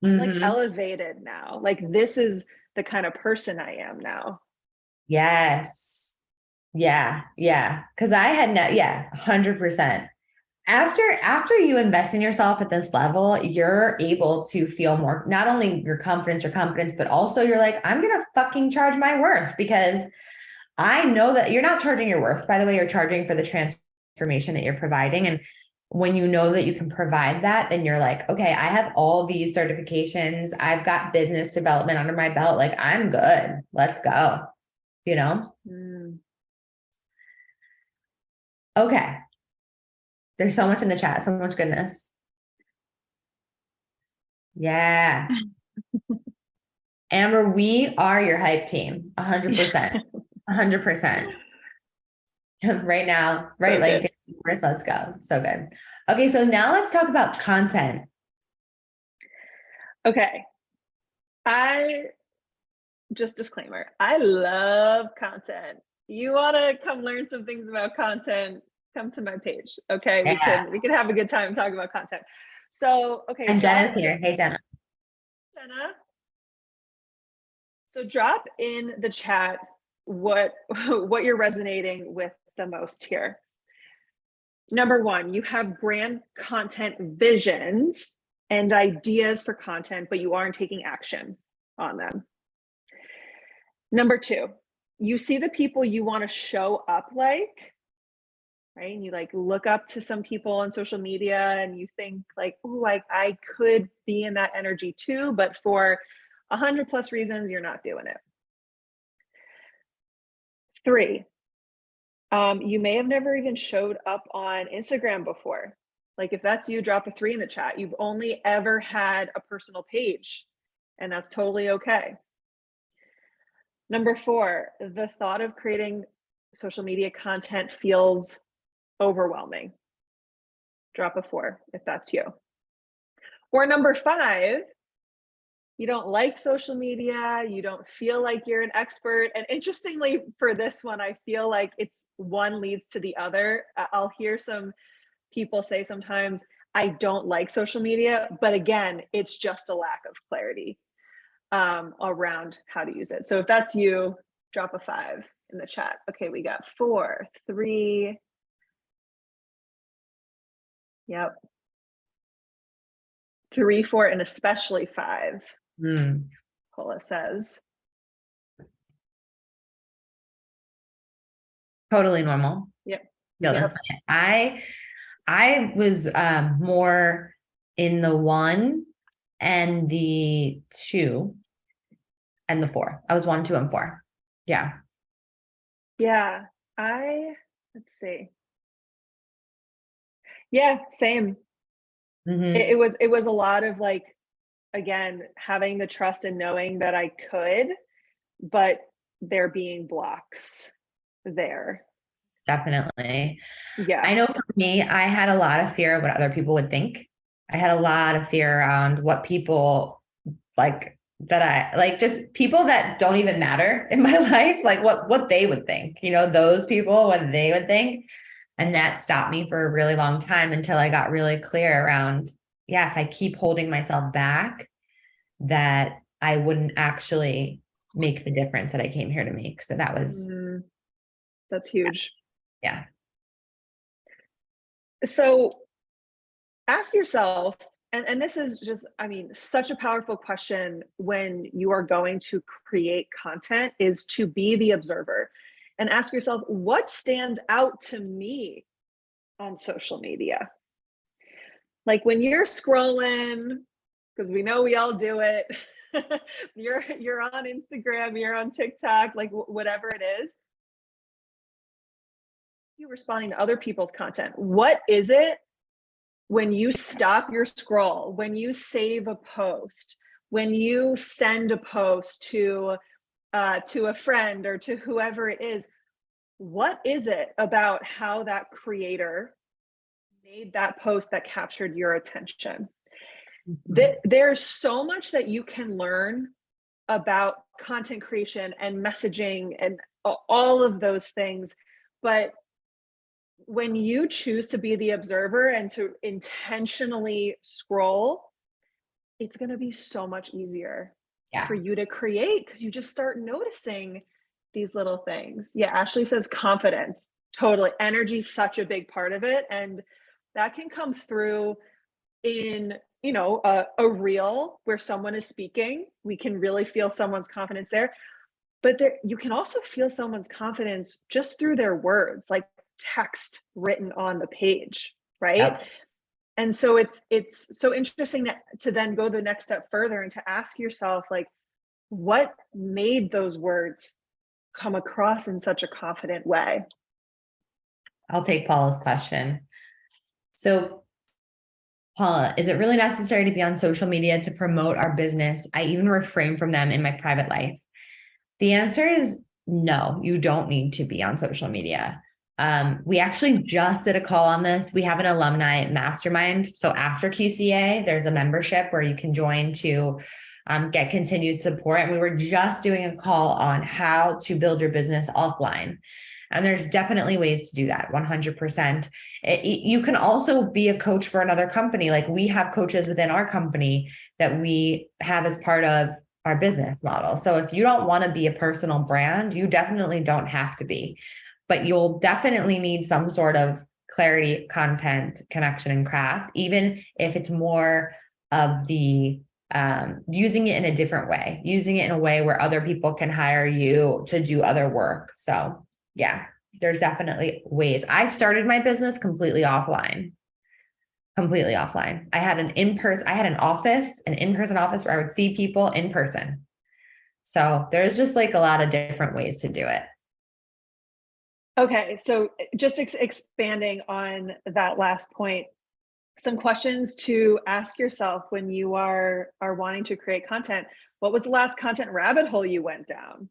I'm like elevated now. Like this is the kind of person I am now. Yes. Yeah. Yeah. Cause I had 100%. After you invest in yourself at this level, you're able to feel more, not only your confidence, but also you're like, I'm going to fucking charge my worth, because I know that you're not charging your worth. By the way, you're charging for the transformation that you're providing. And when you know that you can provide that, then you're like, okay, I have all these certifications. I've got business development under my belt. Like I'm good. Let's go. Mm. Okay. There's so much in the chat, so much goodness. Yeah. Amber, we are your hype team. 100%. 100%. Right now, right? So Like, good. let's go. So good. Okay. So now let's talk about content. Okay. Just disclaimer, I love content. You want to come learn some things about content, come to my page. Okay. Yeah. We can have a good time talking about content. So, okay. And Jenna's here. Hey, Jenna. Jenna. So drop in the chat what you're resonating with the most here. Number one, you have grand content visions and ideas for content, but you aren't taking action on them. Number two, you see the people you want to show up like, right? And you like look up to some people on social media and you think like, oh, I could be in that energy too, but for 100+ reasons, you're not doing it. Three, you may have never even showed up on Instagram before. Like if that's you, drop a 3 in the chat. You've only ever had a personal page, and that's totally okay. Number 4, the thought of creating social media content feels overwhelming. Drop a 4 if that's you. Or number 5, you don't like social media, you don't feel like you're an expert. And interestingly, for this one, I feel like it's one leads to the other. I'll hear some people say sometimes, I don't like social media, but again, it's just a lack of clarity around how to use it. So if that's you, drop a 5 in the chat. Okay, we got 4, 3. Yep. 3, 4, and especially 5. Paula says. Totally normal. Yep. No, that's fine. I was more in the 1 and the 2. and the 4. I was 1, 2, and 4. Yeah. Yeah. Let's see. Yeah, same. Hmm. It was a lot of like, again, having the trust and knowing that I could, but there being blocks there. Definitely. Yeah. I know for me, I had a lot of fear of what other people would think. I had a lot of fear around what people like that I like, just people that don't even matter in my life, like what they would think, those people, what they would think. And that stopped me for a really long time until I got really clear around, yeah, if I keep holding myself back, that I wouldn't actually make the difference that I came here to make. So that was, Mm, that's huge. yeah. So ask yourself, and this is just, I mean, such a powerful question when you are going to create content, is to be the observer and ask yourself, what stands out to me on social media? Like when you're scrolling, because we know we all do it. You're on Instagram, you're on TikTok, like whatever it is, you responding to other people's content. What is it when you stop your scroll, when you save a post, when you send a post to a friend or to whoever it is? What is it about how that creator made that post that captured your attention? Mhm. There's so much that you can learn about content creation and messaging and all of those things. But when you choose to be the observer and to intentionally scroll, it's going to be so much easier for Yeah. you to create because you just start noticing these little things. Yeah, Ashley says confidence. Totally. Energy is such a big part of it. And that can come through in, a reel where someone is speaking. We can really feel someone's confidence there. But there, you can also feel someone's confidence just through their words, like text written on the page, right? Yep. And so it's so interesting to then go the next step further and to ask yourself, like, what made those words come across in such a confident way? I'll take Paula's question. So, Paula, is it really necessary to be on social media to promote our business? I even refrain from them in my private life. The answer is no, you don't need to be on social media. We actually just did a call on this. We have an alumni mastermind. So after QCA, there's a membership where you can join to get continued support. And we were just doing a call on how to build your business offline. And there's definitely ways to do that, 100%. You can also be a coach for another company. Like we have coaches within our company that we have as part of our business model. So if you don't want to be a personal brand, you definitely don't have to be, but you'll definitely need some sort of clarity, content, connection, and craft, even if it's more of the using it in a different way, using it in a way where other people can hire you to do other work. So yeah, there's definitely ways. I started my business completely offline. Completely offline. I had an in-person, I had an in-person office where I would see people in person. So there's just like a lot of different ways to do it. Okay, so just expanding on that last point, some questions to ask yourself when you are wanting to create content. What was the last content rabbit hole you went down?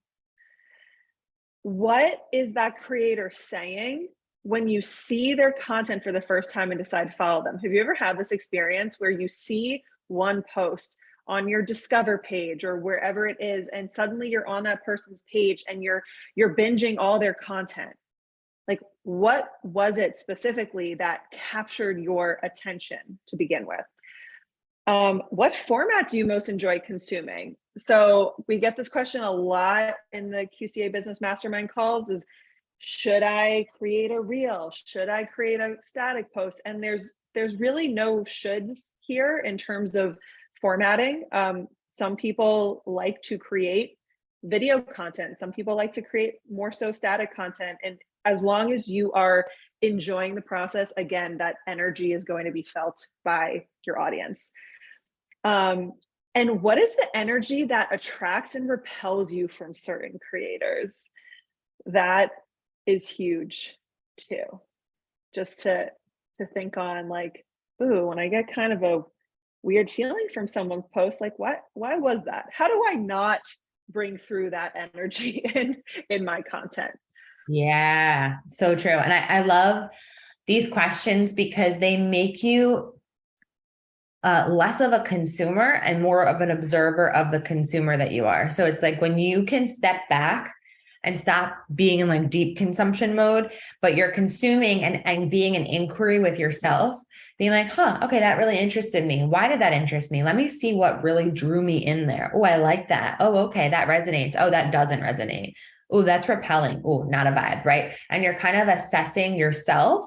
What is that creator saying when you see their content for the first time and decide to follow them? Have you ever had this experience where you see one post on your discover page or wherever it is, and suddenly you're on that person's page and you're binging all their content? Like, what was it specifically that captured your attention to begin with? What format do you most enjoy consuming? So we get this question a lot in the QCA Business Mastermind calls: is should I create a reel? Should I create a static post? And there's really no shoulds here in terms of formatting. Some people like to create video content. Some people like to create more so static content. And as long as you are enjoying the process, again, that energy is going to be felt by your audience. And what is the energy that attracts and repels you from certain creators? That is huge too. Just to think on like, ooh, when I get kind of a weird feeling from someone's post, like what, why was that? How do I not bring through that energy in my content? Yeah, so true. And I love these questions because they make you less of a consumer and more of an observer of the consumer that you are. So it's like when you can step back and stop being in like deep consumption mode, but you're consuming and being an inquiry with yourself, being like, huh, okay, that really interested me. Why did that interest me? Let me see what really drew me in there. Oh, I like that. Oh, okay, that resonates. Oh, that doesn't resonate. Oh, that's repelling. Oh, not a vibe, right? And you're kind of assessing yourself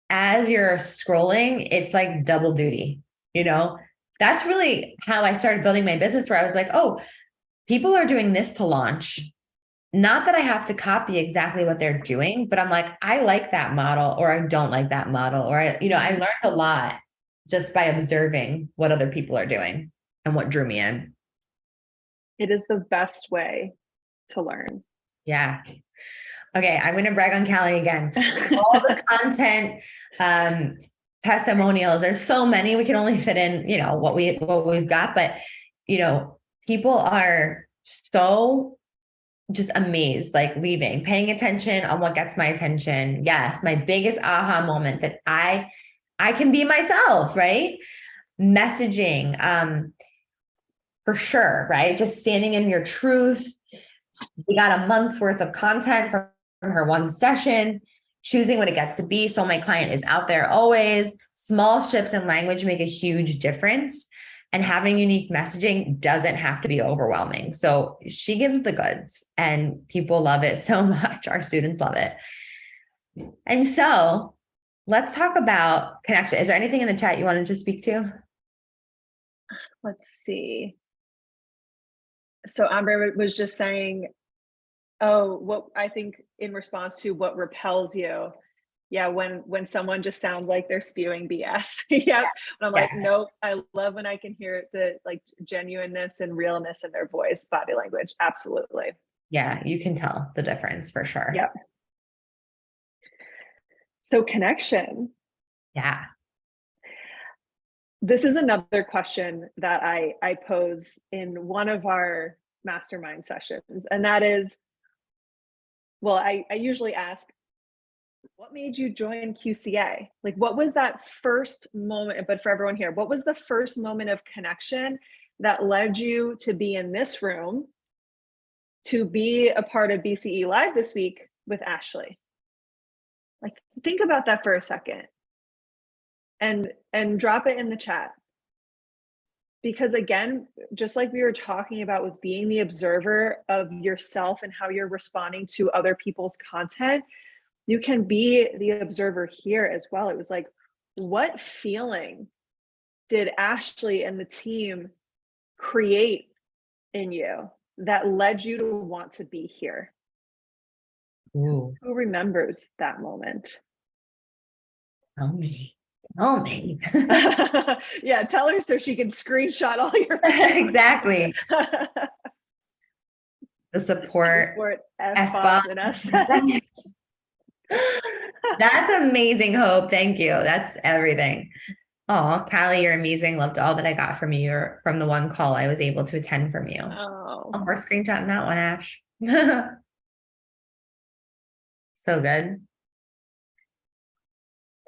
as you're scrolling. It's like double duty, you know? That's really how I started building my business, where I was like, oh, people are doing this to launch. Not that I have to copy exactly what they're doing, but I'm like, I like that model or I don't like that model. Or I learned a lot just by observing what other people are doing and what drew me in. It is the best way to learn. Yeah. Okay, I'm going to brag on Callie again. All the content, testimonials. There's so many. We can only fit in, what we've got, but people are so just amazed, like leaving, paying attention on what gets my attention. Yes, my biggest aha moment that I can be myself, right? Messaging, for sure, right? Just standing in your truth. We got a month's worth of content from her one session, choosing what it gets to be. So my client is out there always. Small shifts in language make a huge difference. And having unique messaging doesn't have to be overwhelming. So she gives the goods and people love it so much. Our students love it. And so let's talk about connection. Is there anything in the chat you wanted to speak to? Let's see. So Amber was just saying, oh, what I think in response to what repels you. Yeah, when someone just sounds like they're spewing BS. Yep. And I'm like, nope, I love when I can hear the like genuineness and realness in their voice, body language. Absolutely. Yeah, you can tell the difference for sure. Yep. So connection. Yeah. This is another question that I pose in one of our mastermind sessions. And that is, well, I usually ask, what made you join QCA? Like, what was that first moment? But for everyone here, what was the first moment of connection that led you to be in this room, to be a part of BCE Live this week with Ashley? Like, think about that for a second and drop it in the chat. Because again, just like we were talking about with being the observer of yourself and how you're responding to other people's content, you can be the observer here as well. It was like, what feeling did Ashley and the team create in you that led you to want to be here? Ooh. Who remembers that moment? Tell me. Tell me. Yeah, tell her so she can screenshot all your exactly. The support F-bombs and S. That's amazing, Hope. Thank you. That's everything. Oh, Callie, you're amazing. Loved all that I got from you, or from the one call I was able to attend from you. Oh, We're screenshotting that one, Ash. So good.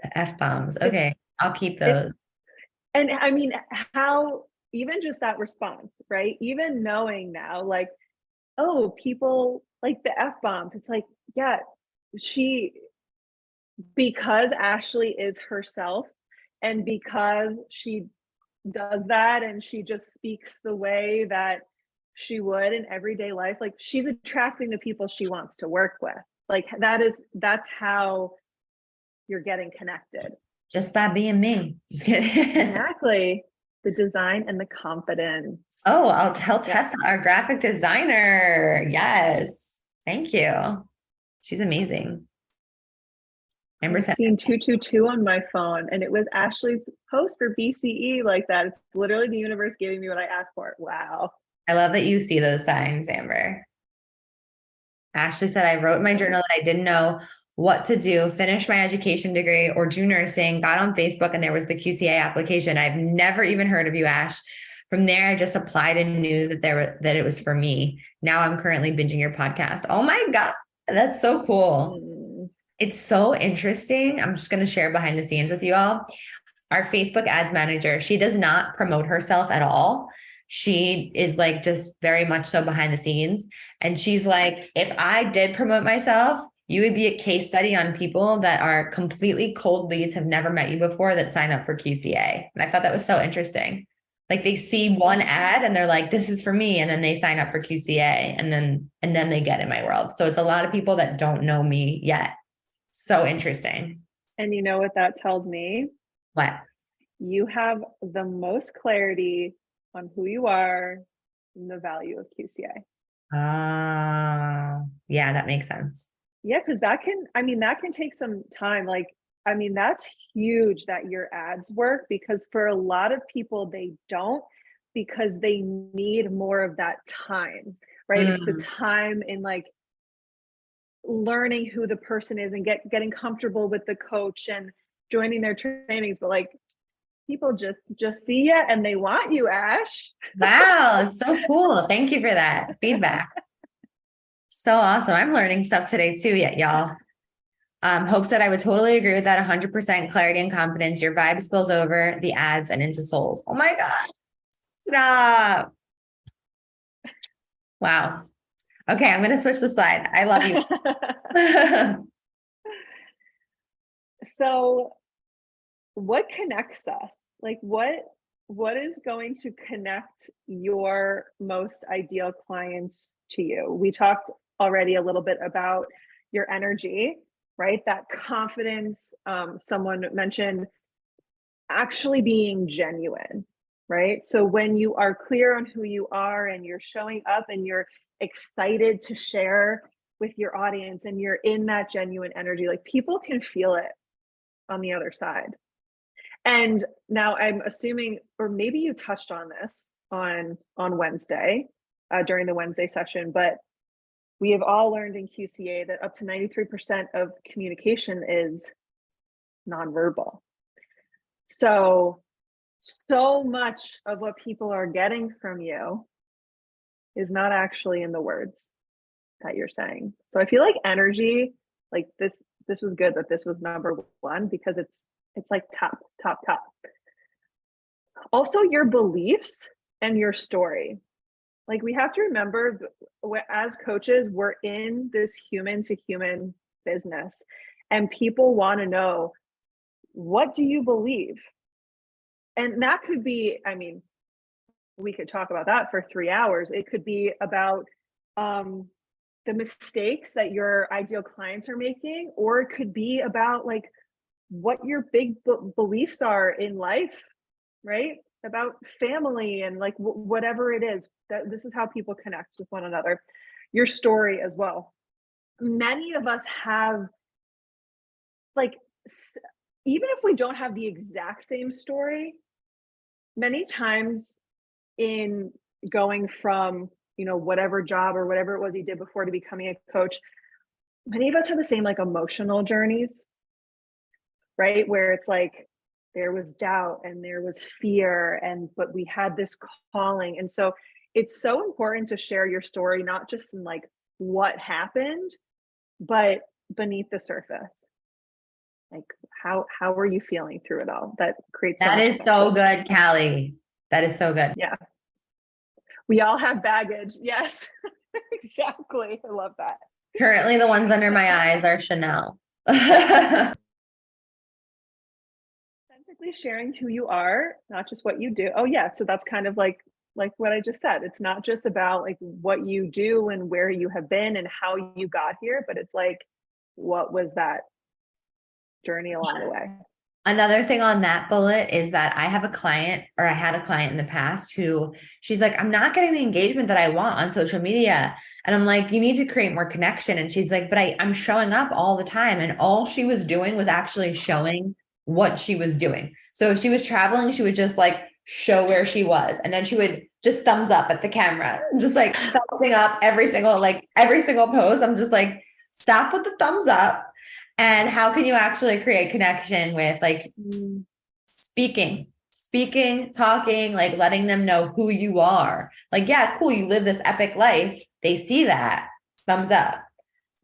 The F-bombs. Okay, I'll keep those. And I mean, how, even just that response, right? Even knowing now, like, oh, people like the F-bombs. It's like, yeah, because Ashley is herself and because she does that and she just speaks the way that she would in everyday life, like she's attracting the people she wants to work with. Like that's how you're getting connected. Just by being me. Just kidding. Exactly. The design and the confidence. Oh, I'll tell Tessa, our graphic designer. Yes. Thank you. She's amazing. Amber I've sent seen 222 on my phone, and it was Ashley's post for BCE like that. It's literally the universe giving me what I asked for. Wow. I love that you see those signs, Amber. Ashley said, I wrote in my journal that I didn't know what to do, finish my education degree or do nursing, got on Facebook, and there was the QCA application. I've never even heard of you, Ash. From there, I just applied and knew that it was for me. Now I'm currently binging your podcast. Oh my God, that's so cool. It's so interesting. I'm just going to share behind the scenes with you all. Our Facebook ads manager, she does not promote herself at all. She is like just very much so behind the scenes. And she's like, if I did promote myself, you would be a case study on people that are completely cold leads, have never met you before, that sign up for QCA. And I thought that was so interesting. Like they see one ad and they're like, this is for me. And then they sign up for QCA and then they get in my world. So it's a lot of people that don't know me yet. So interesting. And you know what that tells me? What? You have the most clarity on who you are and the value of QCA. Yeah, that makes sense. Yeah, because that can take some time. Like, I mean, that's huge that your ads work, because for a lot of people, they don't, because they need more of that time, right? It's the time in like learning who the person is and getting comfortable with the coach and joining their trainings. But like, people just see you and they want you, Ash. Wow, it's so cool. Thank you for that feedback. So awesome. I'm learning stuff today too, y'all. Hope said I would totally agree with that. 100% clarity and confidence. Your vibe spills over the ads and into souls. Oh my God. Stop. Wow. Okay, I'm going to switch the slide. I love you. So what connects us? Like what is going to connect your most ideal clients to you? We talked already a little bit about your energy, right? That confidence. Someone mentioned actually being genuine, right? So when you are clear on who you are and you're showing up and you're excited to share with your audience and you're in that genuine energy, like people can feel it on the other side. And now I'm assuming, or maybe you touched on this on Wednesday, during the Wednesday session, but we have all learned in QCA that up to 93% of communication is nonverbal. So much of what people are getting from you is not actually in the words that you're saying. So I feel like energy, like this was good that this was number one, because it's like top. Also your beliefs and your story. Like we have to remember, as coaches, we're in this human to human business, and people want to know, what do you believe? And that could be, I mean, we could talk about that for 3 hours. It could be about the mistakes that your ideal clients are making, or it could be about like what your big beliefs are in life, right? About family and like whatever it is. That this is how people connect with one another. Your story as well. Many of us have, like, even if we don't have the exact same story, many times in going from, you know, whatever job or whatever it was you did before to becoming a coach, many of us have the same like emotional journeys, right? Where it's like there was doubt and there was fear, but we had this calling. And so it's so important to share your story, not just in like what happened, but beneath the surface. Like how are you feeling through it all? That creates That is so good, Callie. That is so good. Yeah. We all have baggage. Yes, exactly. I love that. Currently, the ones under my eyes are Chanel. Authentically sharing who you are, not just what you do. Oh yeah, so that's kind of like what I just said. It's not just about like what you do and where you have been and how you got here, but it's like, what was that journey along the way? Another thing on that bullet is that I have a client, or I had a client in the past who she's like, I'm not getting the engagement that I want on social media. And I'm like, you need to create more connection. And she's like, but I'm showing up all the time. And all she was doing was actually showing what she was doing. So if she was traveling, she would just like show where she was. And then she would just thumbs up at the camera, just like thumbsing up every single post. I'm just like, stop with the thumbs up. And how can you actually create connection with like speaking, talking, like letting them know who you are. Like, yeah, cool, you live this epic life. They see that. Thumbs up.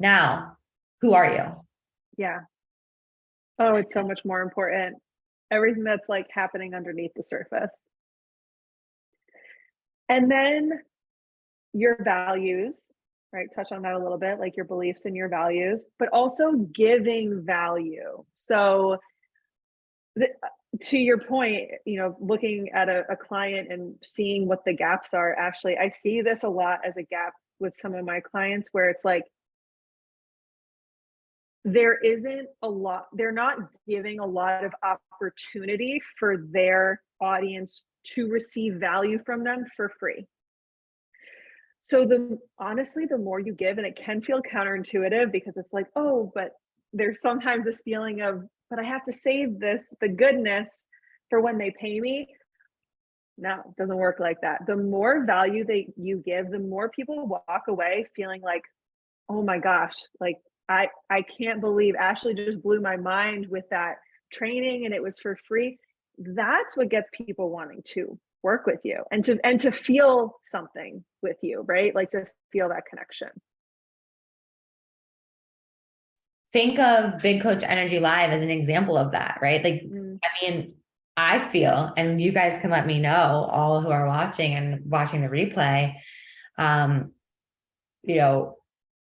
Now, who are you? Yeah. Oh, it's so much more important. Everything that's like happening underneath the surface. And then your values, right? Touch on that a little bit, like your beliefs and your values, but also giving value. So, to your point, looking at a client and seeing what the gaps are, actually, I see this a lot as a gap with some of my clients where it's like, there isn't a lot, they're not giving a lot of opportunity for their audience to receive value from them for free. So honestly, the more you give, and it can feel counterintuitive because it's like, oh, but there's sometimes this feeling of, but I have to save the goodness for when they pay me. No, it doesn't work like that. The more value you give, the more people walk away feeling like, oh my gosh, like I can't believe Ashley just blew my mind with that training and it was for free. That's what gets people wanting to work with you and to feel something with you, right? Like to feel that connection. Think of Big Coach Energy Live as an example of that, right? Like, I mean, I feel, and you guys can let me know, all who are watching and watching the replay, you know,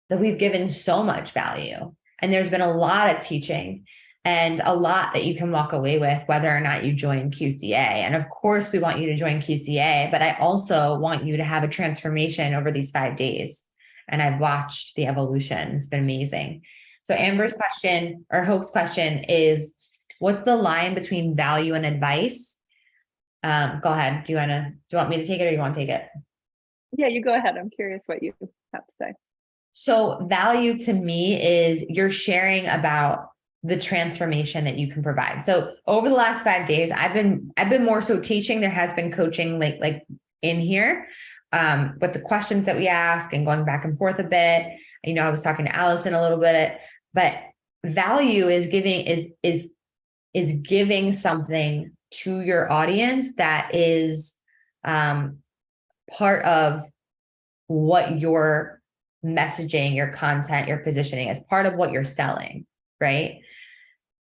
that we've given so much value. And there's been a lot of teaching and a lot that you can walk away with, whether or not you join QCA. And of course, we want you to join QCA, but I also want you to have a transformation over these 5 days. And I've watched the evolution. It's been amazing. So Amber's question, or Hope's question, is what's the line between value and advice? Go ahead. Do you want me to take it, or you want to take it? Yeah, you go ahead. I'm curious what you have to say. So value to me is you're sharing about the transformation that you can provide. So over the last 5 days, I've been more so teaching. There has been coaching like in here, with the questions that we ask and going back and forth a bit. I was talking to Allison a little bit, but value is giving something to your audience that is part of what your messaging, your content, your positioning is, part of what you're selling, right?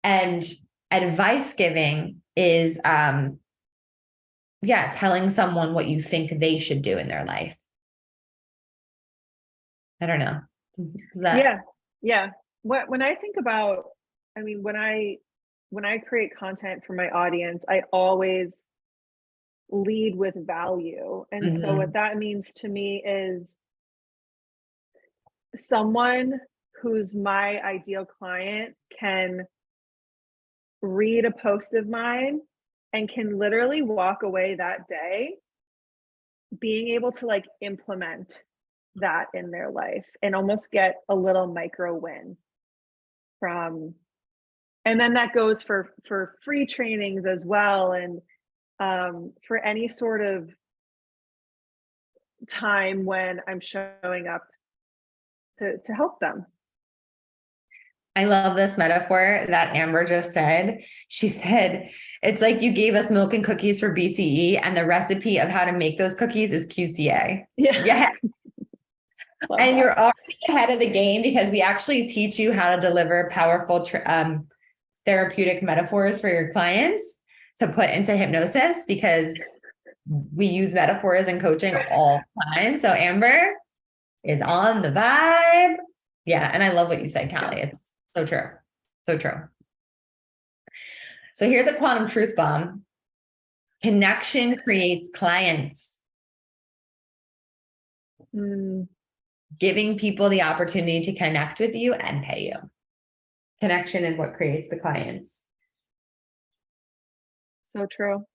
And advice giving is telling someone what you think they should do in their life. I don't know. Does that... Yeah. When I think about, when I create content for my audience, I always lead with value. And so what that means to me is someone who's my ideal client can read a post of mine and can literally walk away that day being able to like implement that in their life and almost get a little micro win from, and then that goes for free trainings as well, and for any sort of time when I'm showing up to help them. I love this metaphor that Amber just said. She said, it's like you gave us milk and cookies for BCE, and the recipe of how to make those cookies is QCA. Yeah. And you're already ahead of the game because we actually teach you how to deliver powerful therapeutic metaphors for your clients to put into hypnosis, because we use metaphors in coaching all the time. So Amber is on the vibe. Yeah. And I love what you said, Callie. It's so true. So true. So here's a quantum truth bomb. Connection creates clients. Giving people the opportunity to connect with you and pay you. Connection is what creates the clients. So true.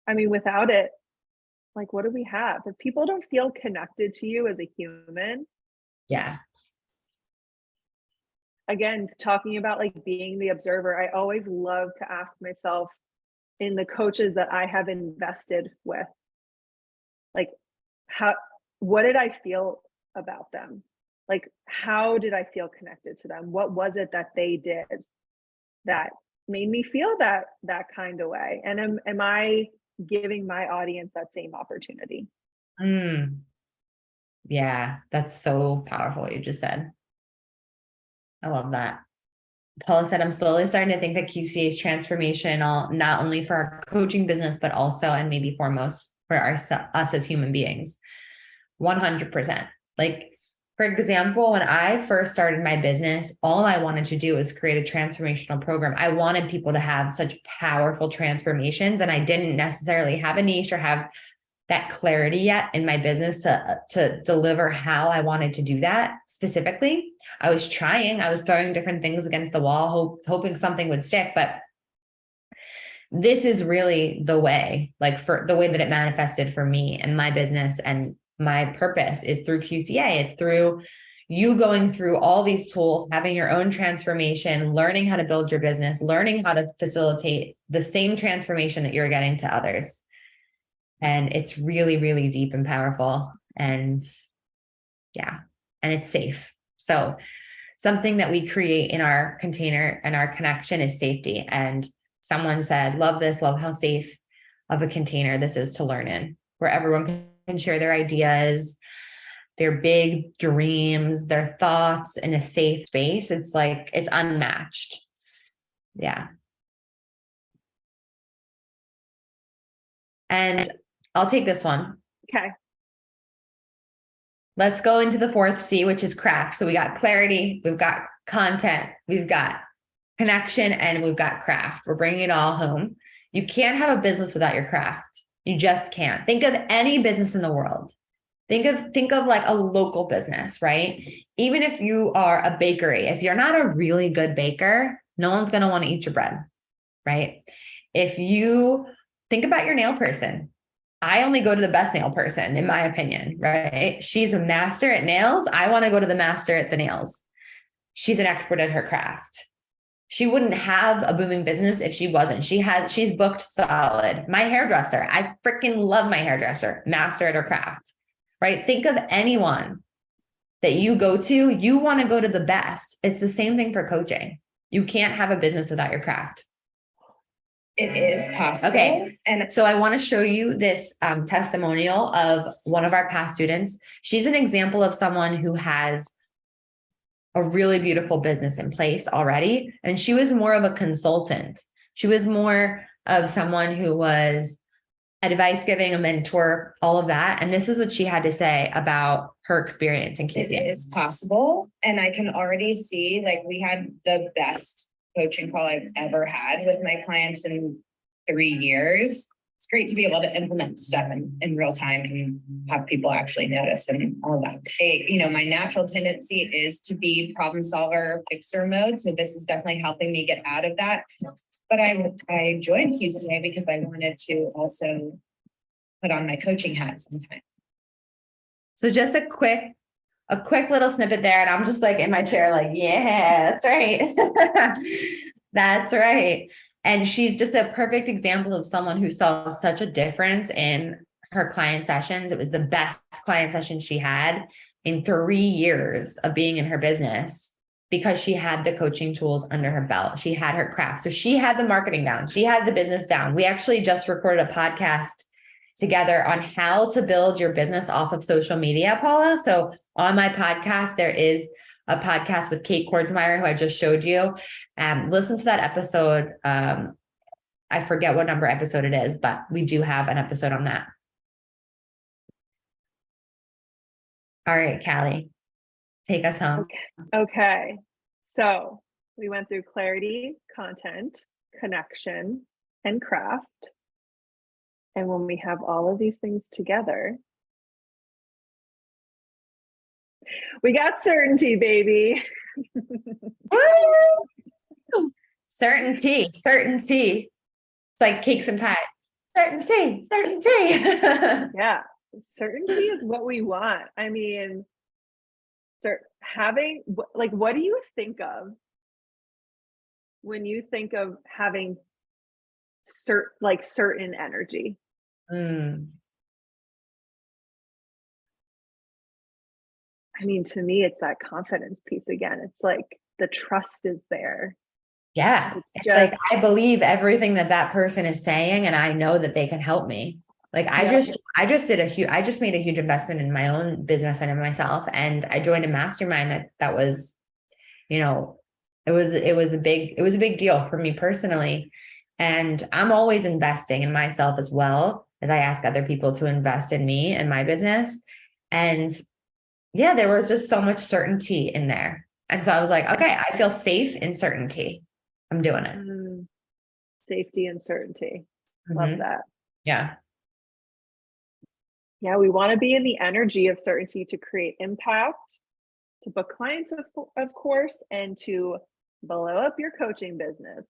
I mean, without it, like, what do we have? If people don't feel connected to you as a human, Yeah. again, talking about like being the observer, I always love to ask myself in the coaches that I have invested with, like, how, what did I feel about them? Like, how did I feel connected to them? What was it that they did that made me feel that kind of way? And am I giving my audience that same opportunity? Mm, yeah, that's so powerful what you just said. I love that. Paula said, I'm slowly starting to think that QCA is transformational, not only for our coaching business, but also, and maybe foremost, for us as human beings. 100%. Like, for example, when I first started my business, all I wanted to do was create a transformational program. I wanted people to have such powerful transformations, and I didn't necessarily have a niche or have that clarity yet in my business to deliver how I wanted to do that specifically. I was throwing different things against the wall, hoping something would stick, but this is really the way, like for the way that it manifested for me and my business, and my purpose is through QCA. It's through you going through all these tools, having your own transformation, learning how to build your business, learning how to facilitate the same transformation that you're getting to others. And it's really, really deep and powerful. And yeah, and it's safe. So something that we create in our container and our connection is safety. And someone said, love this, love how safe of a container this is to learn in, where everyone can share their ideas, their big dreams, their thoughts in a safe space. It's like, it's unmatched. Yeah. And I'll take this one. Okay. Let's go into the fourth C, which is craft. So we got clarity, we've got content, we've got connection, and we've got craft. We're bringing it all home. You can't have a business without your craft. You just can't. Think of any business in the world. Think of like a local business, right? Even if you are a bakery, if you're not a really good baker, no one's going to want to eat your bread, right? If you think about your nail person, I only go to the best nail person, in my opinion, right? She's a master at nails. I want to go to the master at the nails. She's an expert at her craft. She wouldn't have a booming business if she wasn't. She's booked solid. My hairdresser, I freaking love my hairdresser, master at her craft, right? Think of anyone that you go to, you want to go to the best. It's the same thing for coaching. You can't have a business without your craft. It is possible. Okay. And so I want to show you this testimonial of one of our past students. She's an example of someone who has a really beautiful business in place already. And she was more of a consultant. She was more of someone who was advice giving, a mentor, all of that. And this is what she had to say about her experience in QCA. It is possible. And I can already see, like, we had the best coaching call I've ever had with my clients in 3 years. It's great to be able to implement stuff in real time and have people actually notice and all of that. My natural tendency is to be problem solver, fixer mode. So this is definitely helping me get out of that. But I joined QCA because I wanted to also put on my coaching hat sometimes. So just a quick little snippet there. And I'm just like in my chair, like, yeah, that's right. That's right. And she's just a perfect example of someone who saw such a difference in her client sessions. It was the best client session she had in 3 years of being in her business because she had the coaching tools under her belt. She had her craft. So she had the marketing down. She had the business down. We actually just recorded a podcast together on how to build your business off of social media, Paula. So on my podcast, there is a podcast with Kate Kordsmeyer, who I just showed you. Listen to that episode. I forget what number episode it is, but we do have an episode on that. All right, Callie, take us home. Okay. So we went through clarity, content, connection, and craft. And when we have all of these things together, we got certainty, baby. Certainty. like cakes and pies. Certainty. Yeah. Certainty is what we want. I mean, having, like, what do you think of when you think of having certain energy? Mm. I mean, to me, it's that confidence piece again. It's like the trust is there. Yeah. It's like, I believe everything that person is saying, and I know that they can help me. Like I just made a huge investment in my own business and in myself. And I joined a mastermind that was, it was a big deal for me personally. And I'm always investing in myself as well as I ask other people to invest in me and my business. And yeah, there was just so much certainty in there. And so I was like, okay, I feel safe in certainty. I'm doing it. Safety and certainty. Love that. Yeah. Yeah, we want to be in the energy of certainty to create impact, to book clients, of course, and to blow up your coaching business.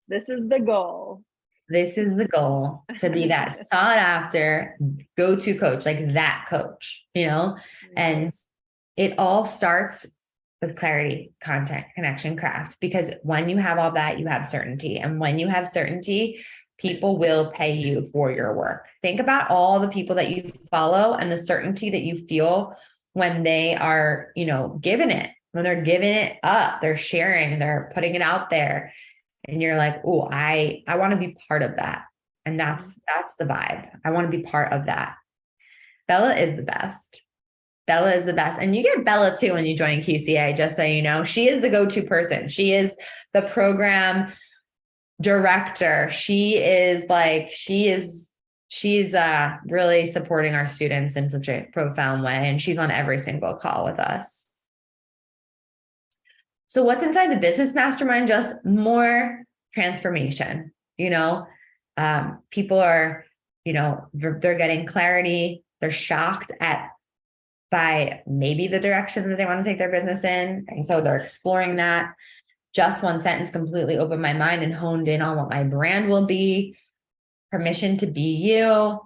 This is the goal. This is the goal, to be that sought after go-to coach, like that coach, and it all starts with clarity, content, connection, craft, because when you have all that, you have certainty. And when you have certainty, people will pay you for your work. Think about all the people that you follow and the certainty that you feel when they are, giving it, when they're giving it up, they're sharing, they're putting it out there. And you're like, oh, I want to be part of that. And that's the vibe. I want to be part of that. Bella is the best. Bella is the best. And you get Bella too when you join QCA, just so you know. She is the go-to person. She is the program director. She's really supporting our students in such a profound way. And she's on every single call with us. So what's inside the business mastermind? Just more transformation. People are, they're getting clarity. They're shocked by maybe the direction that they want to take their business in. And so they're exploring that. Just one sentence completely opened my mind and honed in on what my brand will be. Permission to be you.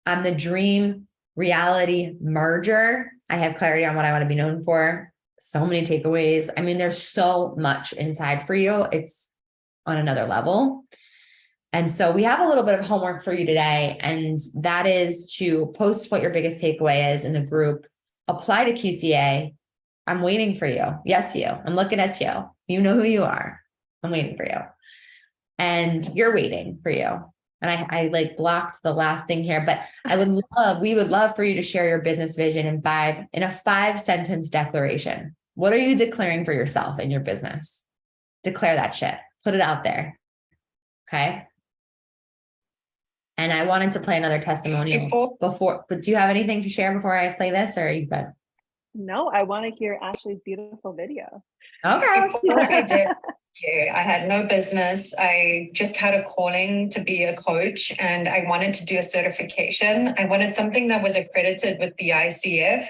I'm the dream reality merger. I have clarity on what I want to be known for. So many takeaways. I mean, there's so much inside for you. It's on another level. And so we have a little bit of homework for you today, and that is to post what your biggest takeaway is in the group. Apply to QCA. I'm waiting for you. Yes, you. I'm looking at you. You know who you are. I'm waiting for you. And you're waiting for you. And I blocked the last thing here, but we would love for you to share your business vision in a 5-sentence declaration. What are you declaring for yourself in your business? Declare that shit. Put it out there. Okay. And I wanted to play another testimonial before, but do you have anything to share before I play this, or are you good? No, I want to hear Ashley's beautiful video. Okay. What I did, I had no business. I just had a calling to be a coach, and I wanted to do a certification. I wanted something that was accredited with the ICF,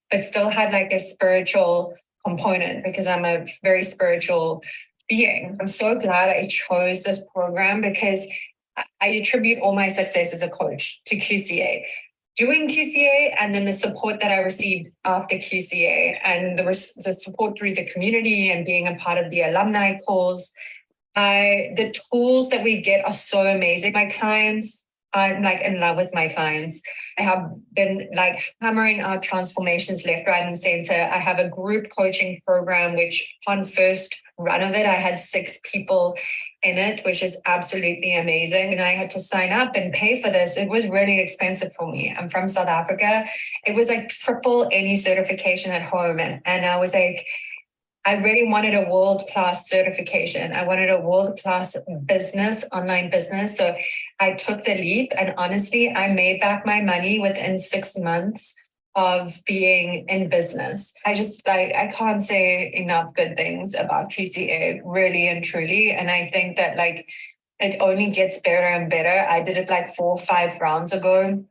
but still had like a spiritual component, because I'm a very spiritual being. I'm so glad I chose this program, because I attribute all my success as a coach to QCA. Doing QCA, and then the support that I received after QCA, and the support through the community and being a part of the alumni calls. The tools that we get are so amazing. My clients, I'm like in love with my clients. I have been like hammering out transformations left, right, and center. I have a group coaching program, which on first run of it, I had 6 people in it, which is absolutely amazing. And I had to sign up and pay for this. It was really expensive for me. I'm from South Africa. It was like triple any certification at home. And I was like, I really wanted a world-class certification. I wanted a world-class business, online business. So I took the leap, and honestly, I made back my money within 6 months of being in business. I can't say enough good things about QCA, really and truly. And I think that like it only gets better and better. I did it like 4 or 5 rounds ago.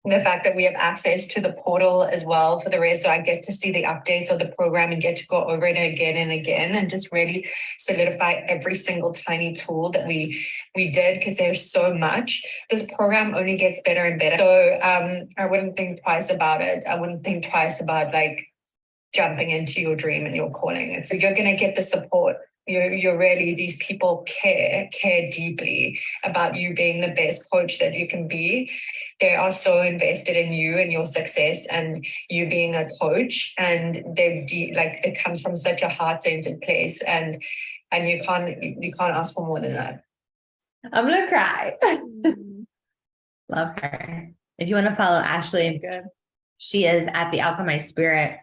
The fact that we have access to the portal as well for the rest. So I get to see the updates of the program and get to go over it again and again and just really solidify every single tiny tool that we did, because there's so much. This program only gets better and better. So I wouldn't think twice about it. I wouldn't think twice about like jumping into your dream and your calling. And so you're going to get the support. You're really, these people care deeply about you being the best coach that you can be. They are so invested in you and your success and you being a coach, and they're like it comes from such a heart-centered place, and you can't ask for more than that. I'm gonna cry. Love her. If you want to follow Ashley, Good. She is at the Alchemized Spirit,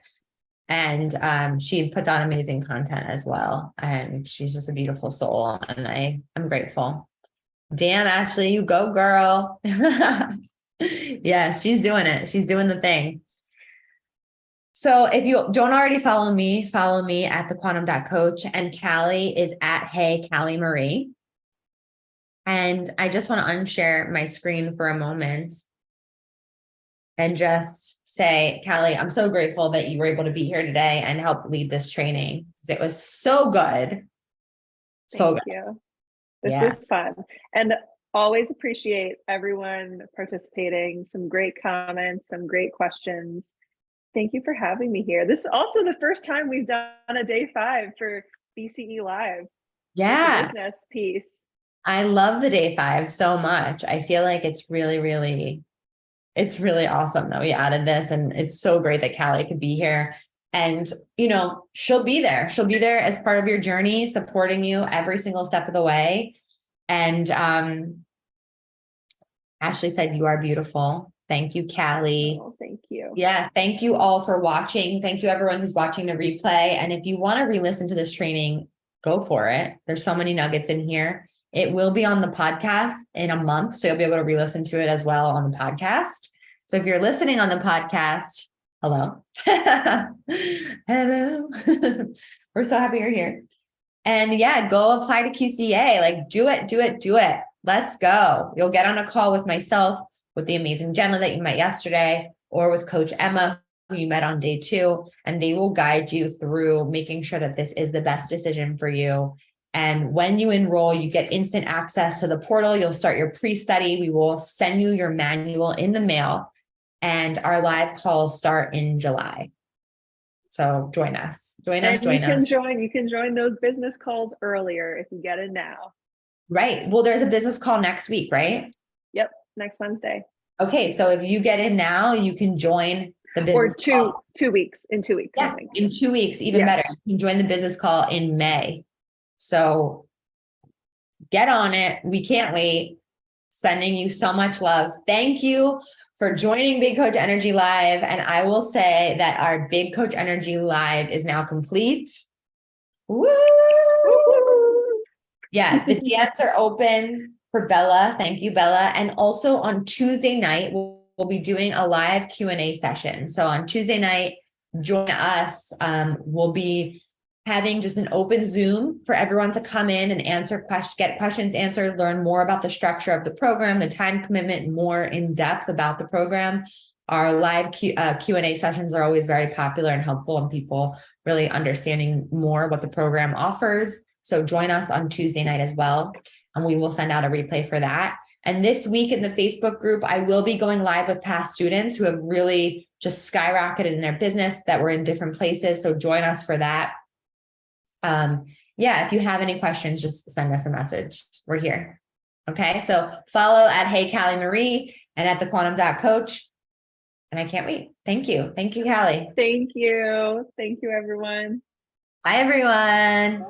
and she puts out amazing content as well. And she's just a beautiful soul, and I'm grateful. Damn, Ashley, you go, girl. Yeah, she's doing it. She's doing the thing. So if you don't already follow me at thequantum.coach, and Callie is at Hey Callie Marie. And I just want to unshare my screen for a moment and just say, Callie, I'm so grateful that you were able to be here today and help lead this training, because it was so good. So Thank good. you. This is fun. And always appreciate everyone participating. Some great comments, some great questions. Thank you for having me here. This is also the first time we've done a day 5 for BCE Live. Yeah. The business piece. I love the day 5 so much. I feel like it's really awesome that we added this, and it's so great that Callie could be here. And, she'll be there. She'll be there as part of your journey, supporting you every single step of the way. And Ashley said, you are beautiful. Thank you, Callie. Oh, thank you. Yeah. Thank you all for watching. Thank you, everyone who's watching the replay. And if you want to re-listen to this training, go for it. There's so many nuggets in here. It will be on the podcast in a month, so you'll be able to re-listen to it as well on the podcast. So if you're listening on the podcast, hello. Hello. We're so happy you're here. And yeah, go apply to QCA. Like, do it. Let's go. You'll get on a call with myself, with the amazing Jenna that you met yesterday, or with Coach Emma, who you met on day 2, and they will guide you through making sure that this is the best decision for you. And when you enroll, you get instant access to the portal. You'll start your pre-study. We will send you your manual in the mail, and our live calls start in July. So join us. You can join those business calls earlier if you get in now. Right. Well, there's a business call next week, right? Yep. Next Wednesday. Okay. So if you get in now, you can join the business call. Or 2 weeks, in 2 weeks. Yeah, in 2 weeks, even better. You can join the business call in May. So get on it. We can't wait. Sending you so much love. Thank you for joining Big Coach Energy Live. And I will say that our Big Coach Energy Live is now complete. Woo! Yeah, the DMs are open for Bella. Thank you, Bella. And also on Tuesday night, we'll be doing a live Q&A session. So on Tuesday night, join us. We'll be having just an open Zoom for everyone to come in and get questions answered, learn more about the structure of the program, the time commitment, more in depth about the program. Our live Q&A sessions are always very popular and helpful in people really understanding more what the program offers. So join us on Tuesday night as well, and we will send out a replay for that. And this week in the Facebook group, I will be going live with past students who have really just skyrocketed in their business, that were in different places. So join us for that. If you have any questions, just send us a message. We're here. Okay. So follow at Hey Callie Marie and at thequantum.coach. And I can't wait. Thank you. Thank you, Callie. Thank you. Thank you, everyone. Bye, everyone.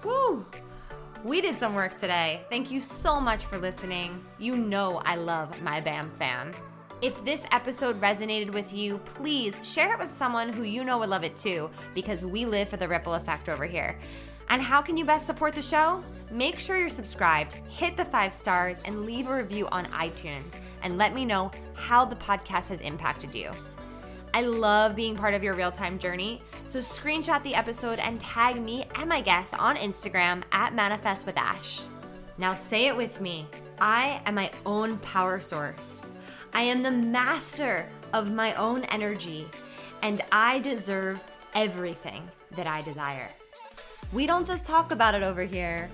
Woo! We did some work today. Thank you so much for listening. You know I love my BAM fam. If this episode resonated with you, please share it with someone who you know would love it too, because we live for the ripple effect over here. And how can you best support the show? Make sure you're subscribed, hit the 5 stars, and leave a review on iTunes, and let me know how the podcast has impacted you. I love being part of your real-time journey, so screenshot the episode and tag me and my guests on Instagram at ManifestWithAsh. Now say it with me. I am my own power source. I am the master of my own energy, and I deserve everything that I desire. We don't just talk about it over here,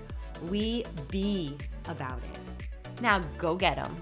we be about it. Now go get 'em.